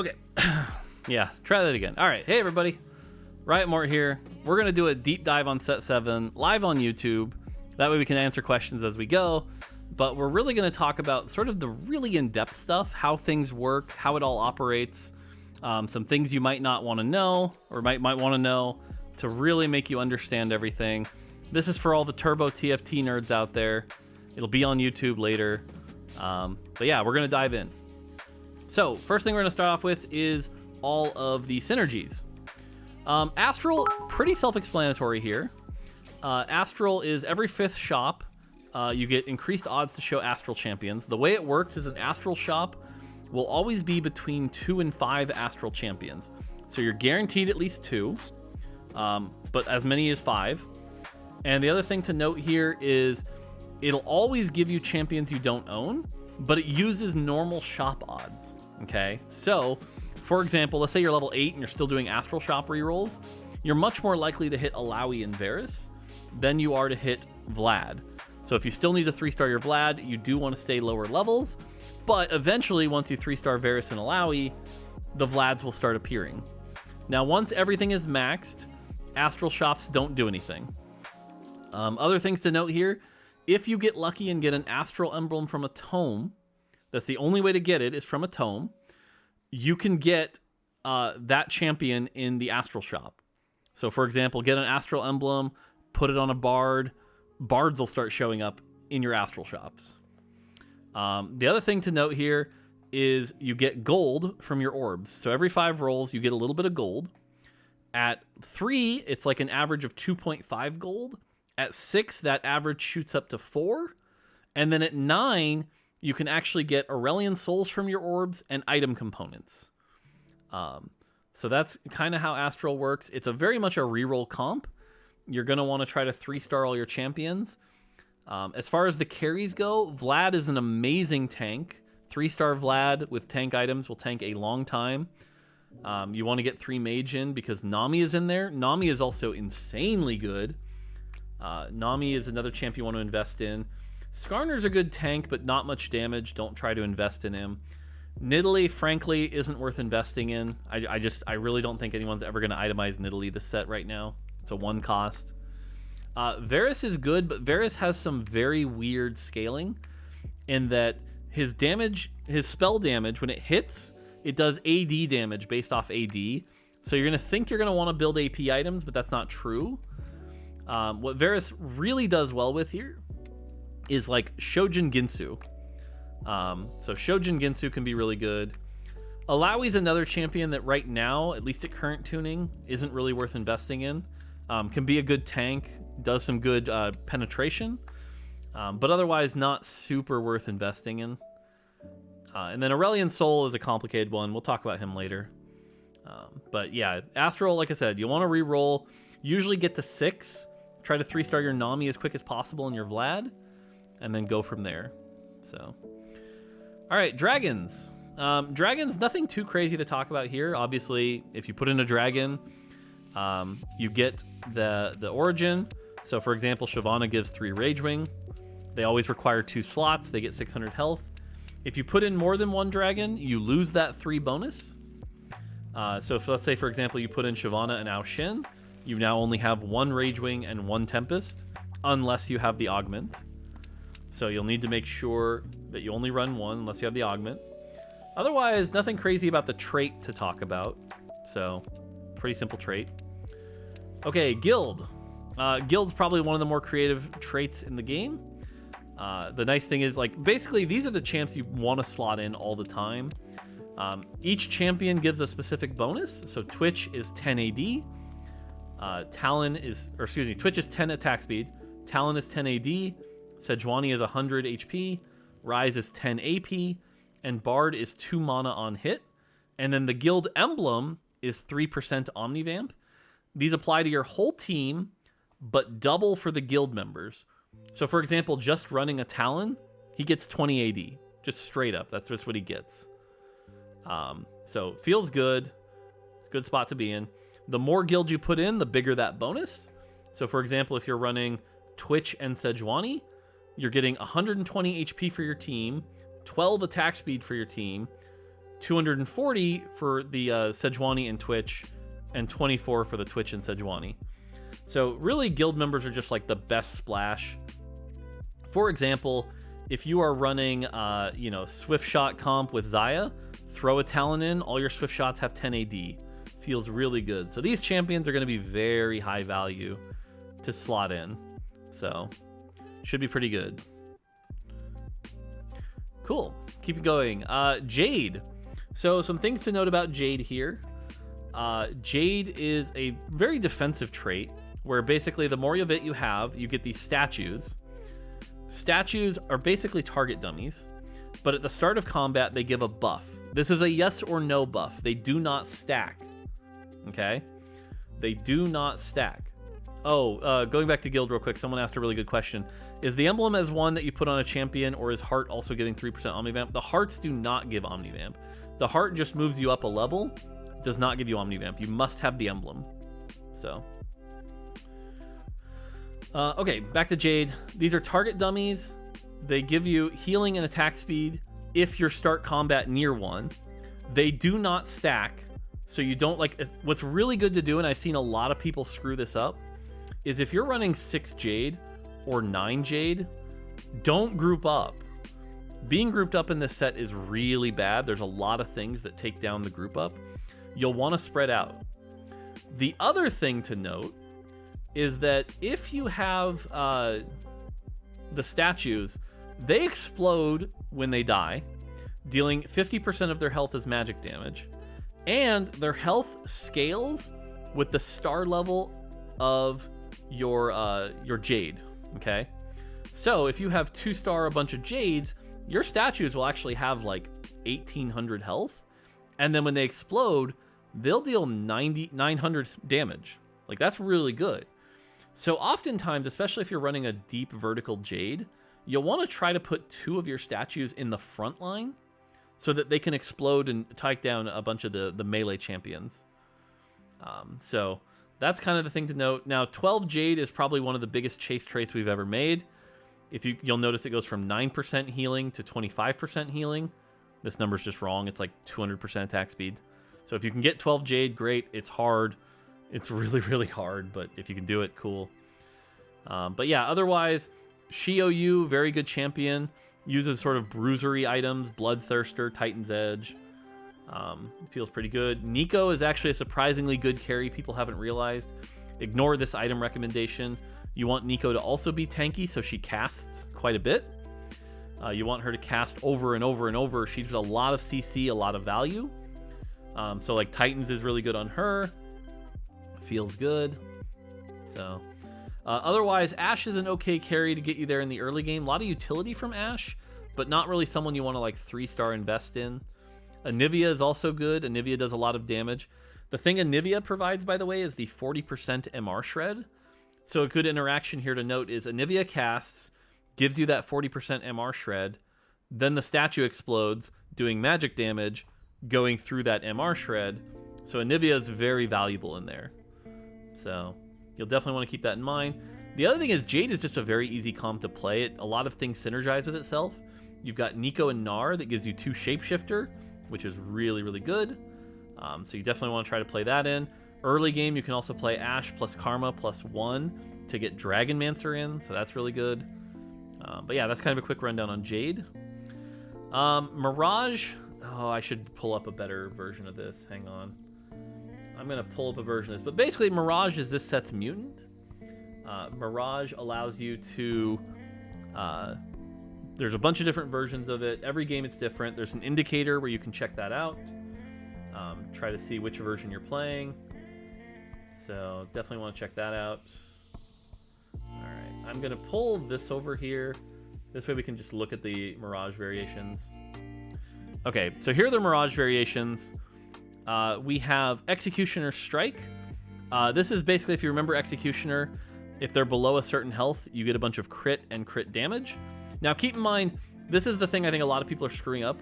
Okay. Yeah, let's try that again. All right. Hey, everybody. Riot Mort here. We're going to do a deep dive on Set 7 live on YouTube. That way we can answer questions as we go. But we're really going to talk about sort of the really in-depth stuff, how things work, how it all operates, some things you might not want to know or might want to know to really make you understand everything. This is for all the Turbo TFT nerds out there. It'll be on YouTube later. But yeah, we're going to dive in. So first thing we're going to start off with is all of the synergies. Astral, pretty self-explanatory here. Astral is every 5th shop, you get increased odds to show Astral champions. The way it works is an Astral shop will always be between 2 and 5 Astral champions. So you're guaranteed at least 2, but as many as 5. And the other thing to note here is it'll always give you champions you don't own, but it uses normal shop odds, okay? So, for example, let's say you're level 8 and you're still doing Astral shop rerolls, you're much more likely to hit Alawi and Varus than you are to hit Vlad. So if you still need to 3-star your Vlad, you do want to stay lower levels, but eventually once you 3-star Varus and Alawi, the Vlads will start appearing. Now, once everything is maxed, Astral shops don't do anything. Other things to note here, if you get lucky and get an Astral emblem from a tome, that's the only way to get it is from a tome, you can get that champion in the Astral shop. So for example, get an Astral emblem, put it on a Bard, Bards will start showing up in your Astral shops. The other thing to note here is you get gold from your orbs. So every 5 rolls, you get a little bit of gold. At 3, it's like an average of 2.5 gold. At 6, that average shoots up to 4. And then at 9, you can actually get Aurelian Souls from your orbs and item components. So that's kind of how Astral works. It's very much a reroll comp. You're going to want to try to 3-star all your champions. As far as the carries go, Vlad is an amazing tank. 3-star Vlad with tank items will tank a long time. You want to get 3 Mage in because Nami is in there. Nami is also insanely good. Nami is another champ you want to invest in. Skarner's a good tank, but not much damage. Don't try to invest in him. Nidalee, frankly, isn't worth investing in. I really don't think anyone's ever going to itemize Nidalee this set right now. It's a 1 cost. Varus is good, but Varus has some very weird scaling in that his damage, his spell damage, when it hits, it does AD damage based off AD. So you're going to think you're going to want to build AP items, but that's not true. What Varus really does well with here is like Shojin Ginsu. So Shojin Ginsu can be really good. Alawi's another champion that right now, at least at current tuning, isn't really worth investing in. Can be a good tank, does some good penetration, but otherwise not super worth investing in. And then Aurelian Soul is a complicated one. We'll talk about him later. But yeah, Astral, like I said, you want to re-roll. Usually get to 6. Try to 3-star your Nami as quick as possible in your Vlad, and then go from there. So, all right, dragons. Dragons, nothing too crazy to talk about here. Obviously, if you put in a dragon, you get the origin. So, for example, Shyvana gives 3 Ragewing. They always require 2 slots. They get 600 health. If you put in more than 1 dragon, you lose that 3 bonus. So, if, let's say, for example, you put in Shyvana and Ao Shin, you now only have 1 Ragewing and 1 Tempest, unless you have the augment. So you'll need to make sure that you only run 1 unless you have the augment. Otherwise, nothing crazy about the trait to talk about. So, pretty simple trait. Okay, Guild. Guild's probably one of the more creative traits in the game. The nice thing is, like, basically these are the champs you want to slot in all the time. Each champion gives a specific bonus. So Twitch is 10 AD. Twitch is 10 attack speed. Talon is 10 AD. Sejuani is 100 HP. Rise is 10 AP. And Bard is 2 mana on hit. And then the guild emblem is 3% Omnivamp. These apply to your whole team, but double for the guild members. So for example, just running a Talon, he gets 20 AD. Just straight up. That's just what he gets. So feels good. It's a good spot to be in. The more guild you put in, the bigger that bonus. So for example, if you're running Twitch and Sejuani, you're getting 120 HP for your team, 12 attack speed for your team, 240 for the Sejuani and Twitch, and 24 for the Twitch and Sejuani. So really, guild members are just like the best splash. For example, if you are running, Swiftshot comp with Xayah, throw a Talon in, all your Swiftshots have 10 AD. Feels really good. So these champions are going to be very high value to slot in. So should be pretty good. Cool. Keep it going. Jade. So some things to note about Jade here. Jade is a very defensive trait where basically the more of it you have, you get these statues. Statues are basically target dummies, but at the start of combat, they give a buff. This is a yes or no buff. They do not stack. Okay? They do not stack. Oh, going back to guild real quick, someone asked a really good question. Is the emblem as one that you put on a champion, or is heart also giving 3% omnivamp? The hearts do not give omnivamp. The heart just moves you up a level, does not give you omnivamp. You must have the emblem. So, okay, back to Jade. These are target dummies. They give you healing and attack speed if you start combat near one. They do not stack, so you don't like. What's really good to do, and I've seen a lot of people screw this up, is if you're running 6 Jade or 9 Jade, don't group up. Being grouped up in this set is really bad. There's a lot of things that take down the group up. You'll want to spread out. The other thing to note is that if you have the statues, they explode when they die, dealing 50% of their health as magic damage, and their health scales with the star level of your Jade. Okay, so if you have 2-star a bunch of Jades, your statues will actually have like 1800 health, and then when they explode, they'll deal 900 damage. Like, that's really good. So oftentimes, especially if you're running a deep vertical Jade, you'll want to try to put 2 of your statues in the front line so that they can explode and take down a bunch of the melee champions. So that's kind of the thing to note. Now, 12 Jade is probably one of the biggest chase traits we've ever made. You'll notice it goes from 9% healing to 25% healing. This number's just wrong. It's like 200% attack speed. So if you can get 12 Jade, great. It's hard. It's really, really hard, but if you can do it, cool. But yeah, otherwise, Shioyu, very good champion. Uses sort of bruisery items, Bloodthirster, Titan's Edge. Feels pretty good. Nico is actually a surprisingly good carry people haven't realized. Ignore this item recommendation. You want Nico to also be tanky, so she casts quite a bit. You want her to cast over and over and over. She does a lot of CC, a lot of value. So like Titans is really good on her. Feels good. So otherwise, Ashe is an okay carry to get you there in the early game. A lot of utility from Ashe, but not really someone you want to like 3-star invest in. Anivia is also good. Anivia does a lot of damage. The thing Anivia provides, by the way, is the 40% MR shred. So a good interaction here to note is Anivia casts, gives you that 40% MR shred, then the statue explodes, doing magic damage, going through that MR shred. So Anivia is very valuable in there. So you'll definitely want to keep that in mind. The other thing is Jade is just a very easy comp to play. A lot of things synergize with itself. You've got Nico and Gnar that gives you 2 Shapeshifter, which is really, really good. So you definitely want to try to play that in. Early game, you can also play Ashe plus Karma plus 1 to get Dragonmancer in, so that's really good. But yeah, that's kind of a quick rundown on Jade. Mirage. Oh, I should pull up a better version of this. Hang on. I'm going to pull up a version of this. But basically, Mirage is this set's mutant. Mirage allows you to... there's a bunch of different versions of it. Every game it's different. There's an indicator where you can check that out. Try to see which version you're playing. So definitely want to check that out. All right, I'm going to pull this over here. This way we can just look at the Mirage variations. Okay, so here are the Mirage variations. We have Executioner Strike. This is basically, if you remember Executioner, if they're below a certain health, you get a bunch of crit and crit damage. Now keep in mind, this is the thing I think a lot of people are screwing up.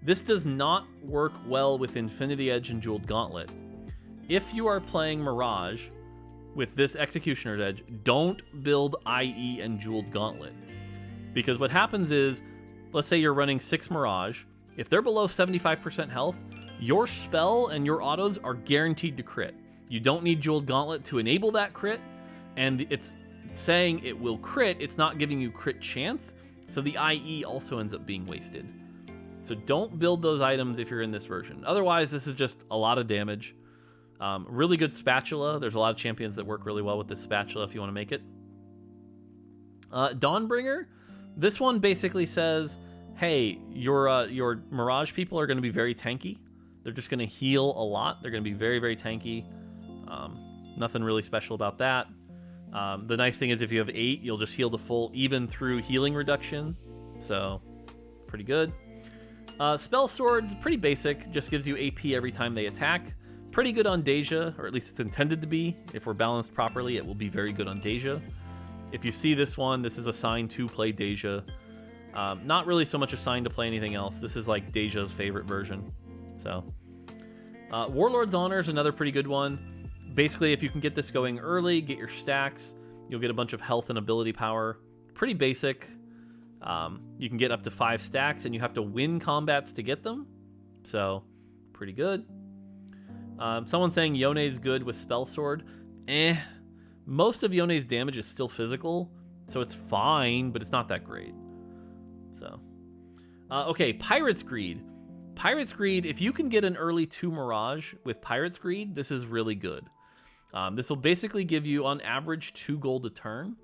This does not work well with Infinity Edge and Jeweled Gauntlet. If you are playing Mirage with this Executioner's Edge, don't build IE and Jeweled Gauntlet. Because what happens is, let's say you're running 6 Mirage, If they're below 75% health, your spell and your autos are guaranteed to crit. You don't need Jeweled Gauntlet to enable that crit, and it's saying it will crit, it's not giving you crit chance, so the IE also ends up being wasted. So don't build those items if you're in this version. Otherwise, this is just a lot of damage. Really good spatula. There's a lot of champions that work really well with this spatula if you want to make it. Dawnbringer, this one basically says, hey, your Mirage people are going to be very tanky. They're just going to heal a lot. They're going to be very, very tanky. Nothing really special about that. The nice thing is if you have 8, you'll just heal the full even through healing reduction. So, pretty good. Spell Sword's pretty basic. Just gives you AP every time they attack. Pretty good on Deja, or at least it's intended to be. If we're balanced properly, it will be very good on Deja. If you see this one, this is assigned to play Deja. Not really so much assigned to play anything else. This is like Deja's favorite version. So, Warlord's Honor is another pretty good one. Basically, if you can get this going early, get your stacks, you'll get a bunch of health and ability power. Pretty basic. You can get up to 5 stacks, and you have to win combats to get them. So, pretty good. Someone saying Yone's good with Spell Sword. Most of Yone's damage is still physical, so it's fine, but it's not that great. So, okay, Pirate's Greed. Pirate's Greed, if you can get an early 2 Mirage with Pirate's Greed, this is really good. This will basically give you, on average, 2 gold a turn.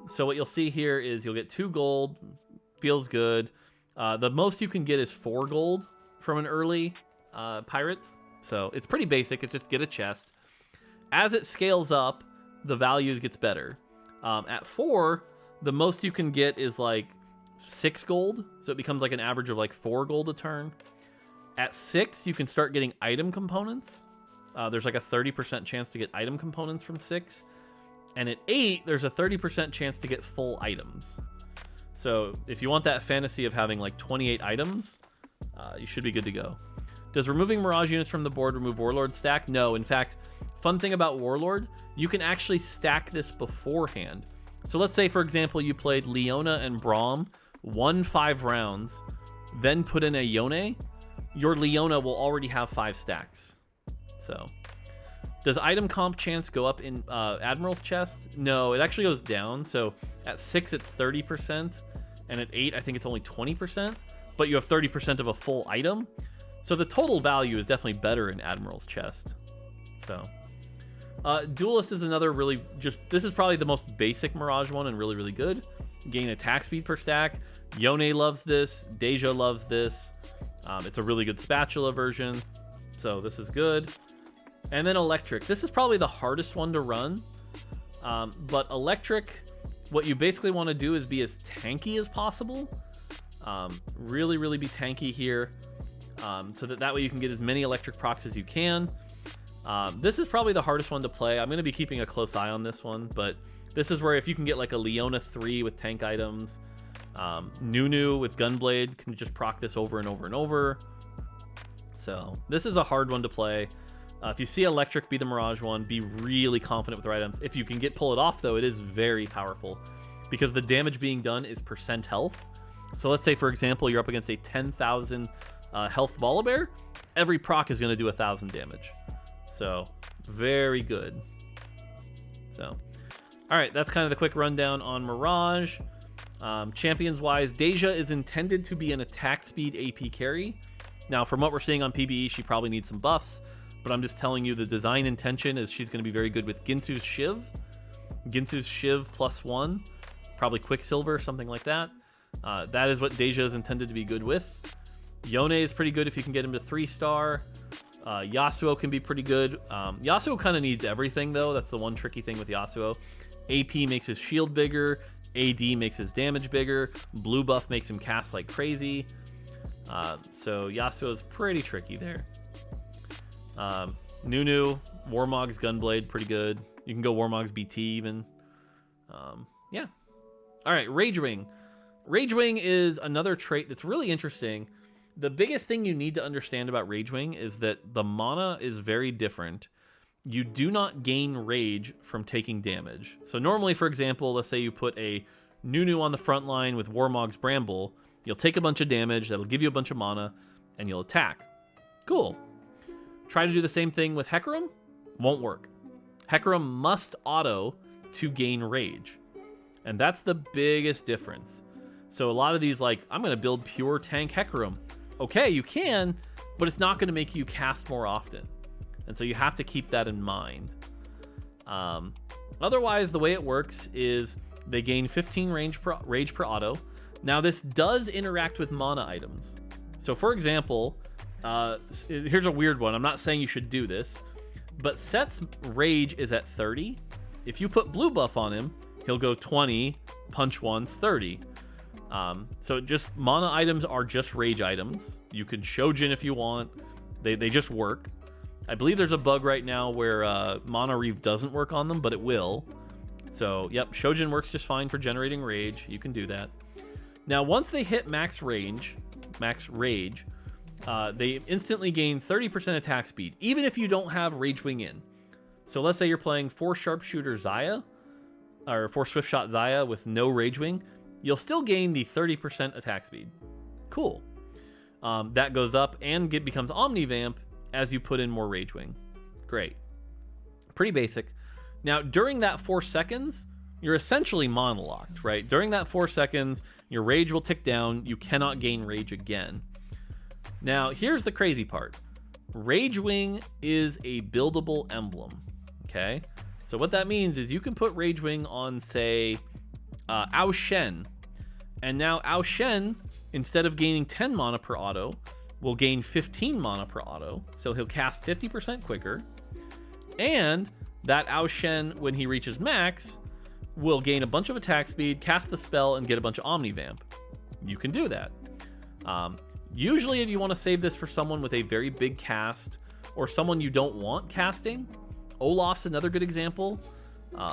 So what you'll see here is you'll get 2 gold, feels good. The most you can get is 4 gold from an early Pirates. So it's pretty basic, it's just get a chest. As it scales up, the values gets better. At 4, the most you can get is like 6 gold, so it becomes like an average of like 4 gold a turn. At 6, you can start getting item components. There's like a 30% chance to get item components from 6. And at 8, there's a 30% chance to get full items. So if you want that fantasy of having like 28 items, you should be good to go. Does removing Mirage units from the board remove Warlord stack? No. In fact, fun thing about Warlord, you can actually stack this beforehand. So let's say, for example, you played Leona and Braum, won 5 rounds, then put in a Yone. Your Leona will already have 5 stacks. So, does item comp chance go up in Admiral's chest? No, it actually goes down. So at 6, it's 30%, and at 8, I think it's only 20. But you have 30% of a full item. So the total value is definitely better in Admiral's chest. So, Duelist is another really this is probably the most basic Mirage one and really, really good. Gain attack speed per stack. Yone loves this. Deja loves this. It's a really good spatula version. So this is good. And then Electric. This is probably the hardest one to run. But Electric, what you basically want to do is be as tanky as possible. Really, really be tanky here. So that way you can get as many electric procs as you can. This is probably the hardest one to play. I'm going to be keeping a close eye on this one, but this is where if you can get like a Leona 3 with tank items, Nunu with Gunblade can just proc this over and over and over. So this is a hard one to play. If you see Electric be the Mirage one, be really confident with the right items. If you can pull it off, though, it is very powerful because the damage being done is % health. So let's say, for example, you're up against a 10,000 health Volibear. Every proc is going to do 1,000 damage. So very good. So, all right, that's kind of the quick rundown on Mirage. Champions wise, Deja is intended to be an attack speed AP carry. Now, from what we're seeing on PBE, she probably needs some buffs, but I'm just telling you the design intention is she's going to be very good with Ginsu's Shiv. Ginsu's Shiv +1, probably Quicksilver, something like that. That is what Deja is intended to be good with. Yone is pretty good if you can get him to 3-star. Yasuo can be pretty good. Yasuo kind of needs everything, though. That's the one tricky thing with Yasuo. AP makes his shield bigger. AD makes his damage bigger. Blue buff makes him cast like crazy. So Yasuo is pretty tricky there. Nunu, Warmog's Gunblade, pretty good. You can go Warmog's BT even. Yeah. All right, Ragewing. Ragewing is another trait that's really interesting. The biggest thing you need to understand about Ragewing is that the mana is very different. You do not gain rage from taking damage. So normally, for example, let's say you put a Nunu on the front line with Warmog's Bramble. You'll take a bunch of damage, that'll give you a bunch of mana, and you'll attack. Cool. Try to do the same thing with Hecarim. Won't work. Hecarim must auto to gain rage. And that's the biggest difference. So a lot of these, like, I'm going to build pure tank Hecarim. Okay, you can, but it's not going to make you cast more often. And so you have to keep that in mind. Otherwise, the way it works is they gain 15 rage per auto. Now, this does interact with mana items. So, for example, here's a weird one. I'm not saying you should do this, but Set's rage is at 30. If you put blue buff on him, he'll go 20, punch once, 30. So just mana items are just rage items. You can Shojin if you want. They just work. I believe there's a bug right now where Mana Reeve doesn't work on them, but it will. So, yep, Shojin works just fine for generating rage. You can do that. Now, once they hit max rage, they instantly gain 30% attack speed, even if you don't have Ragewing in. So let's say you're playing 4 Sharpshooter Xayah, or 4 Swiftshot Xayah with no Ragewing, you'll still gain the 30% attack speed. Cool. That goes up and becomes Omnivamp as you put in more Ragewing. Great. Pretty basic. Now, during that 4 seconds, you're essentially monolocked, right? During that 4 seconds, your rage will tick down. You cannot gain rage again. Now, here's the crazy part. Ragewing is a buildable emblem, okay? So what that means is you can put Ragewing on, say, Ao Shen. And now Ao Shen, instead of gaining 10 mana per auto, will gain 15 mana per auto. So he'll cast 50% quicker. And that Ao Shen, when he reaches max, will gain a bunch of attack speed, cast the spell, and get a bunch of Omnivamp. You can do that. Usually, if you want to save this for someone with a very big cast, or someone you don't want casting, Olaf's another good example.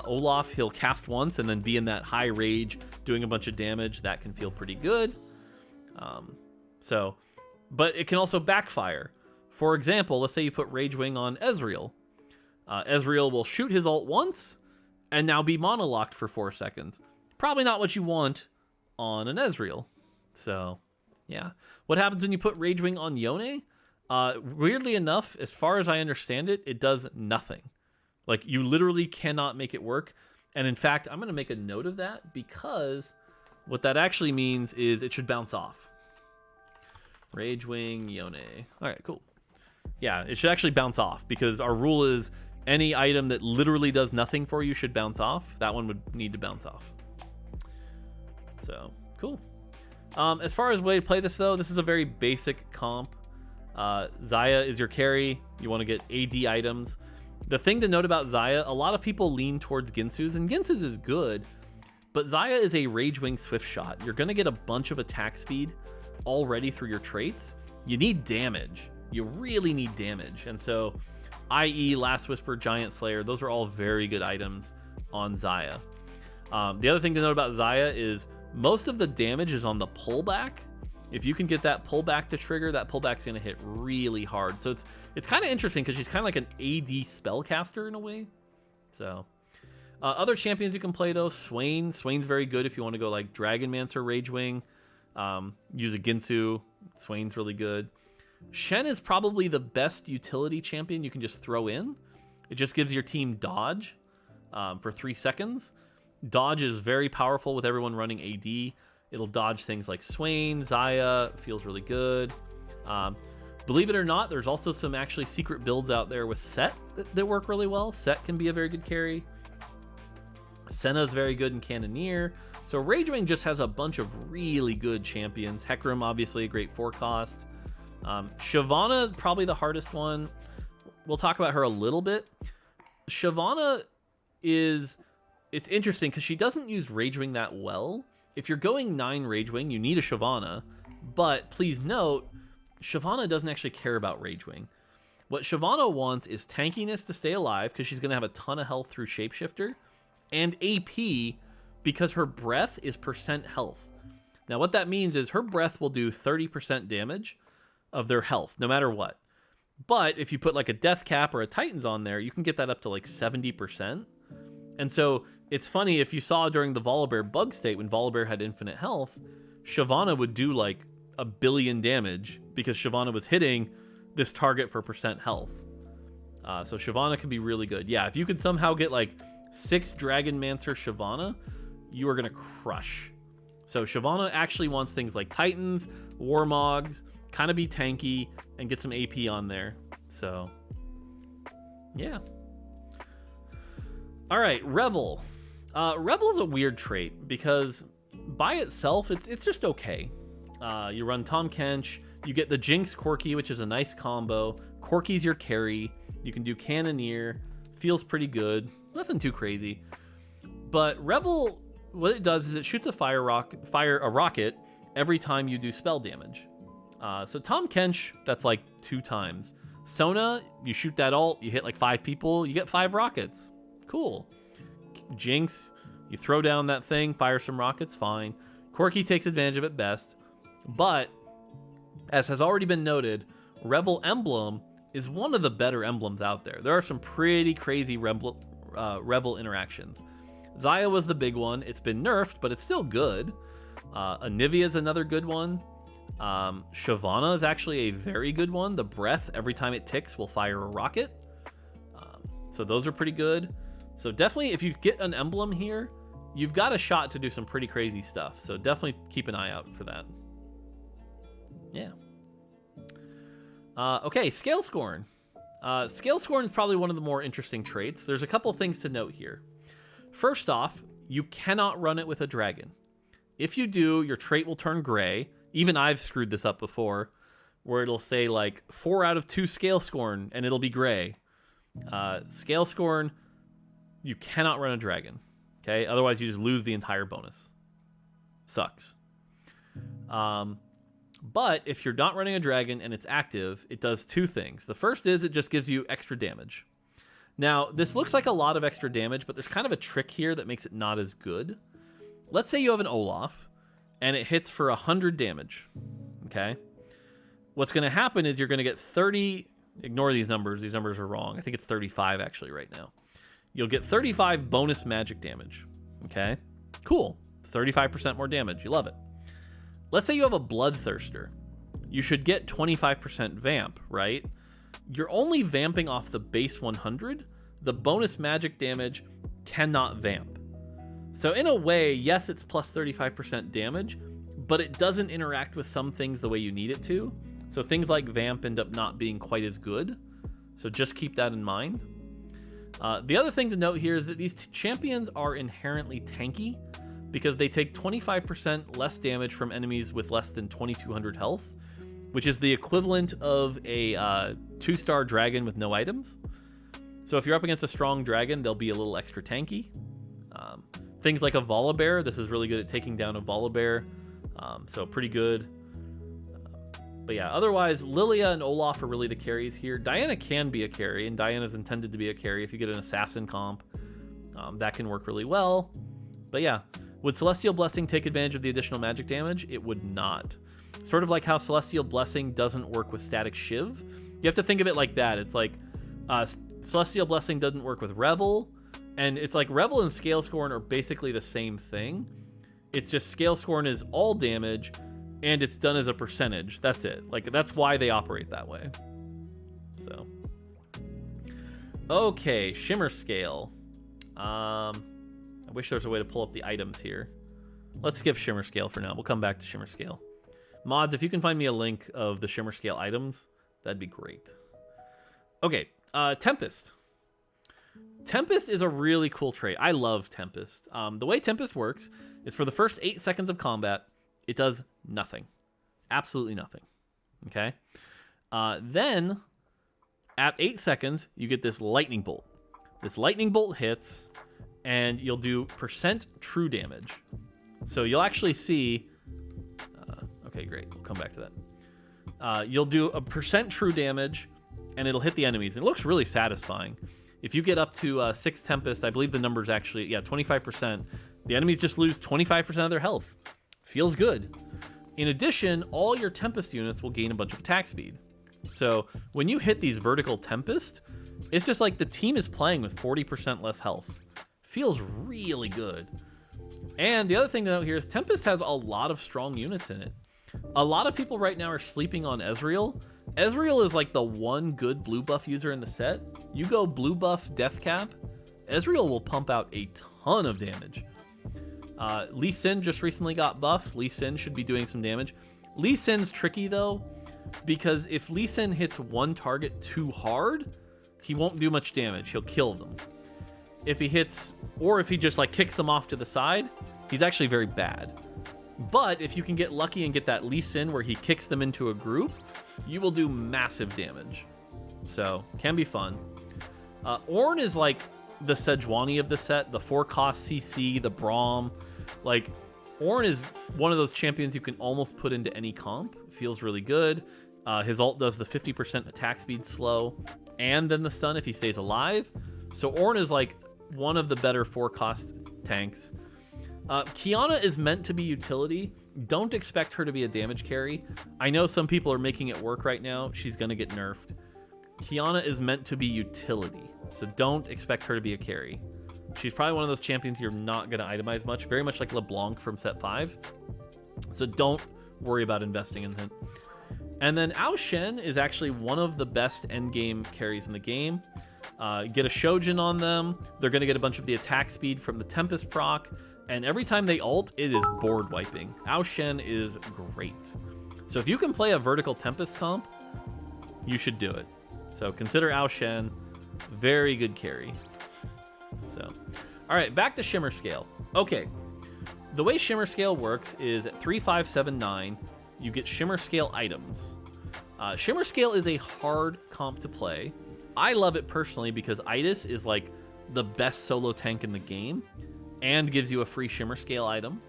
Olaf, he'll cast once and then be in that high rage, doing a bunch of damage. That can feel pretty good. But it can also backfire. For example, let's say you put Ragewing on Ezreal. Ezreal will shoot his ult once, and now be monolocked for 4 seconds. Probably not what you want on an Ezreal. So, yeah. What happens when you put Ragewing on Yone? Weirdly enough, as far as I understand it, it does nothing. Like, you literally cannot make it work. And in fact, I'm going to make a note of that, because what that actually means is it should bounce off. Ragewing, Yone. All right, cool. Yeah, it should actually bounce off, because our rule is any item that literally does nothing for you should bounce off. That one would need to bounce off. So, cool. As far as way to play this, though, this is a very basic comp. Xayah is your carry. You want to get AD items. The thing to note about Xayah, a lot of people lean towards Ginsu's, and Ginsu's is good, but Xayah is a Ragewing Swiftshot. You're going to get a bunch of attack speed already through your traits. You need damage. You really need damage. And so, i.e. Last Whisper, Giant Slayer, those are all very good items on Xayah. The other thing to note about Xayah is most of the damage is on the pullback. If you can get that pullback to trigger, that pullback's going to hit really hard. So it's kind of interesting because she's kind of like an AD spellcaster in a way. So other champions you can play, though, Swain. Swain's very good if you want to go like Dragonmancer, Ragewing. Use a Ginsu. Swain's really good. Shen is probably the best utility champion you can just throw in. It just gives your team dodge for 3 seconds. Dodge is very powerful with everyone running AD. It'll dodge things like Swain, Xayah. Feels really good. Believe it or not, there's also some actually secret builds out there with Set that work really well. Set can be a very good carry. Senna's very good in Cannoneer. So Ragewing just has a bunch of really good champions. Hecarim, obviously, a great 4-cost. Shyvana, probably the hardest one. We'll talk about her a little bit. Shyvana it's interesting because she doesn't use Ragewing that well. If you're going 9 Ragewing, you need a Shyvana. But please note, Shyvana doesn't actually care about Ragewing. What Shyvana wants is tankiness to stay alive, because she's going to have a ton of health through Shapeshifter, and AP because her breath is % health. Now what that means is her breath will do 30% damage of their health, no matter what. But if you put like a Death Cap or a Titans on there, you can get that up to like 70%. And so it's funny, if you saw during the Volibear bug state, when Volibear had infinite health, Shyvana would do like 1 billion damage because Shyvana was hitting this target for percent health. So Shyvana can be really good. Yeah, if you could somehow get like 6 Dragonmancer Shyvana, you are going to crush. So Shyvana actually wants things like Titans, Warmogs, kind of be tanky, and get some AP on there. So, yeah. All right, Revel. Revel is a weird trait because by itself, it's just okay. You run Tahm Kench, you get the Jinx Corki, which is a nice combo. Corki's your carry. You can do Cannoneer. Feels pretty good. Nothing too crazy. But Revel, what it does is it shoots a rocket every time you do spell damage. So Tahm Kench, that's like 2 times. Sona, you shoot that ult, you hit like 5 people, you get 5 rockets. Cool. Jinx, you throw down that thing, fire some rockets, fine. Corki takes advantage of it best. But, as has already been noted, Revel Emblem is one of the better emblems out there. There are some pretty crazy Revel interactions. Xayah was the big one. It's been nerfed, but it's still good. Anivia is another good one. Shyvana is actually a very good one. The breath, every time it ticks, will fire a rocket. So those are pretty good. So definitely, if you get an emblem here, you've got a shot to do some pretty crazy stuff. So definitely keep an eye out for that. Yeah. Okay, Scale Scorn. Scale Scorn is probably one of the more interesting traits. There's a couple things to note here. First off, you cannot run it with a dragon. If you do, your trait will turn gray. Even I've screwed this up before, where it'll say like 4 out of 2 Scale Scorn, and it'll be gray. Scale Scorn, you cannot run a dragon. Okay, otherwise you just lose the entire bonus. Sucks. But if you're not running a dragon and it's active, it does 2 things. The first is it just gives you extra damage. Now, this looks like a lot of extra damage, but there's kind of a trick here that makes it not as good. Let's say you have an Olaf, and it hits for 100 damage, okay? What's going to happen is you're going to get 30... Ignore these numbers are wrong. I think it's 35 actually right now. You'll get 35 bonus magic damage, okay? Cool. 35% more damage. You love it. Let's say you have a Bloodthirster. You should get 25% vamp, right? You're only vamping off the base 100. The bonus magic damage cannot vamp. So in a way, yes, it's plus 35% damage, but it doesn't interact with some things the way you need it to. So things like vamp end up not being quite as good. So just keep that in mind. The other thing to note here is that these champions are inherently tanky because they take 25% less damage from enemies with less than 2200 health, which is the equivalent of a 2-star dragon with no items. So if you're up against a strong dragon, they'll be a little extra tanky. Things like a Volibear, this is really good at taking down a Volibear, so pretty good. But yeah, otherwise, Lilia and Olaf are really the carries here. Diana can be a carry, and Diana's intended to be a carry if you get an assassin comp. That can work really well. But yeah, would Celestial Blessing take advantage of the additional magic damage? It would not. Sort of like how Celestial Blessing doesn't work with Static Shiv. You have to think of it like that. It's like Celestial Blessing doesn't work with Revel, and it's like Revel and Scale Scorn are basically the same thing. It's just Scale Scorn is all damage, and it's done as a percentage. That's it. Like, that's why they operate that way. So. Okay, Shimmer Scale. I wish there was a way to pull up the items here. Let's skip Shimmer Scale for now. We'll come back to Shimmer Scale. Mods, if you can find me a link of the Shimmer Scale items, that'd be great. Okay, Tempest. Tempest is a really cool trait. I love Tempest. The way Tempest works is for the first 8 seconds of combat, it does nothing. Absolutely nothing. Okay? Then, at 8 seconds, you get this lightning bolt. This lightning bolt hits, and you'll do percent true damage. So you'll actually see... okay, great. We'll come back to that. You'll do a percent true damage, and it'll hit the enemies. It looks really satisfying. If you get up to 6 Tempest, I believe the number's actually, 25%. The enemies just lose 25% of their health. Feels good. In addition, all your Tempest units will gain a bunch of attack speed. So when you hit these vertical Tempest, it's just like the team is playing with 40% less health. Feels really good. And the other thing to note here is Tempest has a lot of strong units in it. A lot of people right now are sleeping on Ezreal. Ezreal is like the one good blue buff user in the set. You go blue buff death cap, Ezreal will pump out a ton of damage. Lee Sin just recently got buffed. Lee Sin should be doing some damage. Lee Sin's tricky though, because if Lee Sin hits one target too hard, he won't do much damage. He'll kill them. If he hits, or if he just like kicks them off to the side, he's actually very bad. But if you can get lucky and get that Lee Sin where he kicks them into a group, you will do massive damage. So, can be fun. Oren is like the Sejuani of the set, the 4-cost CC, the Braum. Like, Oren is one of those champions you can almost put into any comp. Feels really good. His ult does the 50% attack speed slow, and then the stun if he stays alive. So Oren is like one of the better 4-cost tanks. Kiana is meant to be utility. Don't expect her to be a damage carry. I know some people are making it work right now. She's going to get nerfed. Kiana is meant to be utility, so don't expect her to be a carry. She's probably one of those champions you're not going to itemize much, very much like LeBlanc from set 5. So don't worry about investing in him. And then Ao Shen is actually one of the best endgame carries in the game. Get a Shojin on them. They're going to get a bunch of the attack speed from the Tempest proc. And every time they ult, it is board wiping. Ao Shen is great. So if you can play a vertical Tempest comp, you should do it. So consider Ao Shen. Very good carry. So, all right, back to Shimmer Scale. Okay, the way Shimmer Scale works is at 3, 5, 7, 9, you get Shimmer Scale items. Shimmer Scale is a hard comp to play. I love it personally because Itis is like the best solo tank in the game and gives you a free Shimmer Scale item.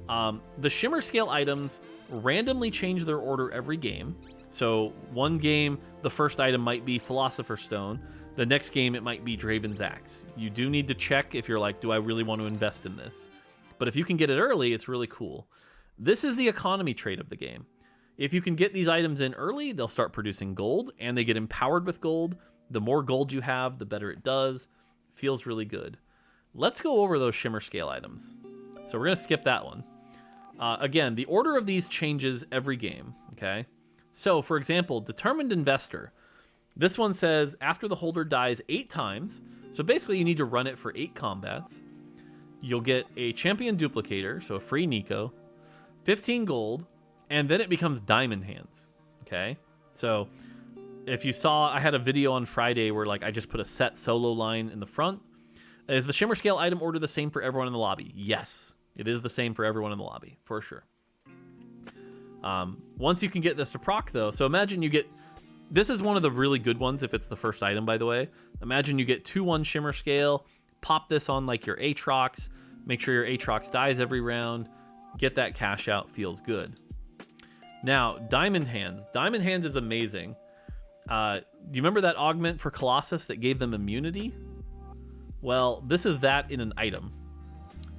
The Shimmer Scale items randomly change their order every game. So one game, the first item might be Philosopher Stone. The next game, it might be Draven's Axe. You do need to check if you're like, do I really want to invest in this? But if you can get it early, it's really cool. This is the economy trait of the game. If you can get these items in early, they'll start producing gold, and they get empowered with gold. The more gold you have, the better it does. Feels really good. Let's go over those Shimmer Scale items. So we're going to skip that one. Again, the order of these changes every game, okay? So, for example, Determined Investor. This one says, after the holder dies 8 times, so basically you need to run it for 8 combats, you'll get a Champion Duplicator, so a free Nico, 15 gold, and then it becomes Diamond Hands, okay? So, if you saw, I had a video on Friday where like I just put a set solo line in the front. Is the Shimmer Scale item order the same for everyone in the lobby? Yes, it is the same for everyone in the lobby, for sure. Once you can get this to proc, though, so imagine you get... This is one of the really good ones if it's the first item, by the way. Imagine you get 2-1 Shimmer Scale, pop this on like your Aatrox, make sure your Aatrox dies every round, get that cash out, feels good. Now, Diamond Hands. Diamond Hands is amazing. Do you remember that augment for Colossus that gave them immunity? Well, this is that in an item.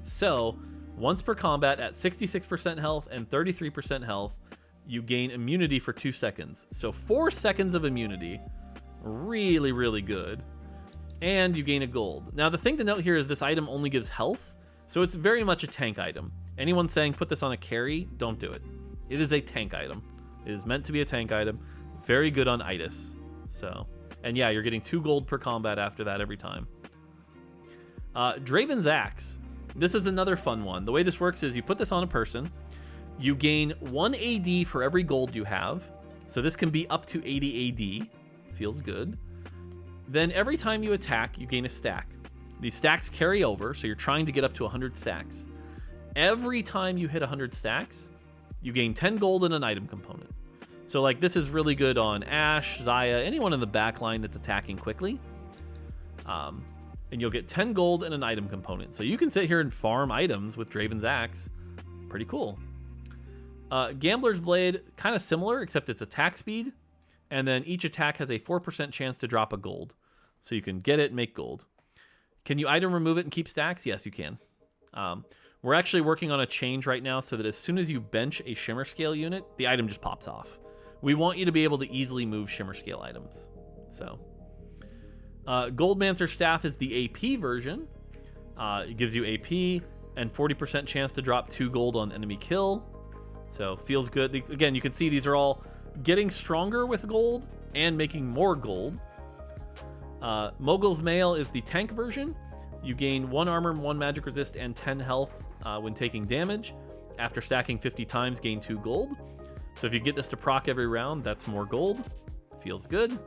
So, once per combat at 66% health and 33% health, you gain immunity for 2 seconds. So 4 seconds of immunity. Really, really good. And you gain a gold. Now, the thing to note here is this item only gives health, so it's very much a tank item. Anyone saying put this on a carry, don't do it. It is a tank item. It is meant to be a tank item. Very good on Itis. So, and yeah, you're getting 2 gold per combat after that every time. Draven's Axe. This is another fun one. The way this works is you put this on a person, you gain 1 AD for every gold you have. So this can be up to 80 AD. Feels good. Then every time you attack, you gain a stack. These stacks carry over, so you're trying to get up to 100 stacks. Every time you hit 100 stacks, you gain 10 gold and an item component. So like this is really good on Ashe, Xayah, anyone in the back line that's attacking quickly. And you'll get 10 gold and an item component. So you can sit here and farm items with Draven's Axe. Pretty cool. Gambler's Blade, kind of similar, except it's attack speed. And then each attack has a 4% chance to drop a gold. So you can get it and make gold. Can you item remove it and keep stacks? Yes, you can. We're actually working on a change right now so that as soon as you bench a Shimmer Scale unit, the item just pops off. We want you to be able to easily move Shimmer Scale items. So, Goldmancer Staff is the AP version. It gives you AP. and 40% chance to drop 2 gold on enemy kill. So feels good. Again, you can see these are all getting stronger with gold and making more gold. Mogul's Mail is the tank version. You gain 1 armor, 1 magic resist, and 10 health when taking damage. After stacking 50 times, gain 2 gold. So if you get this to proc every round, that's more gold. Feels good.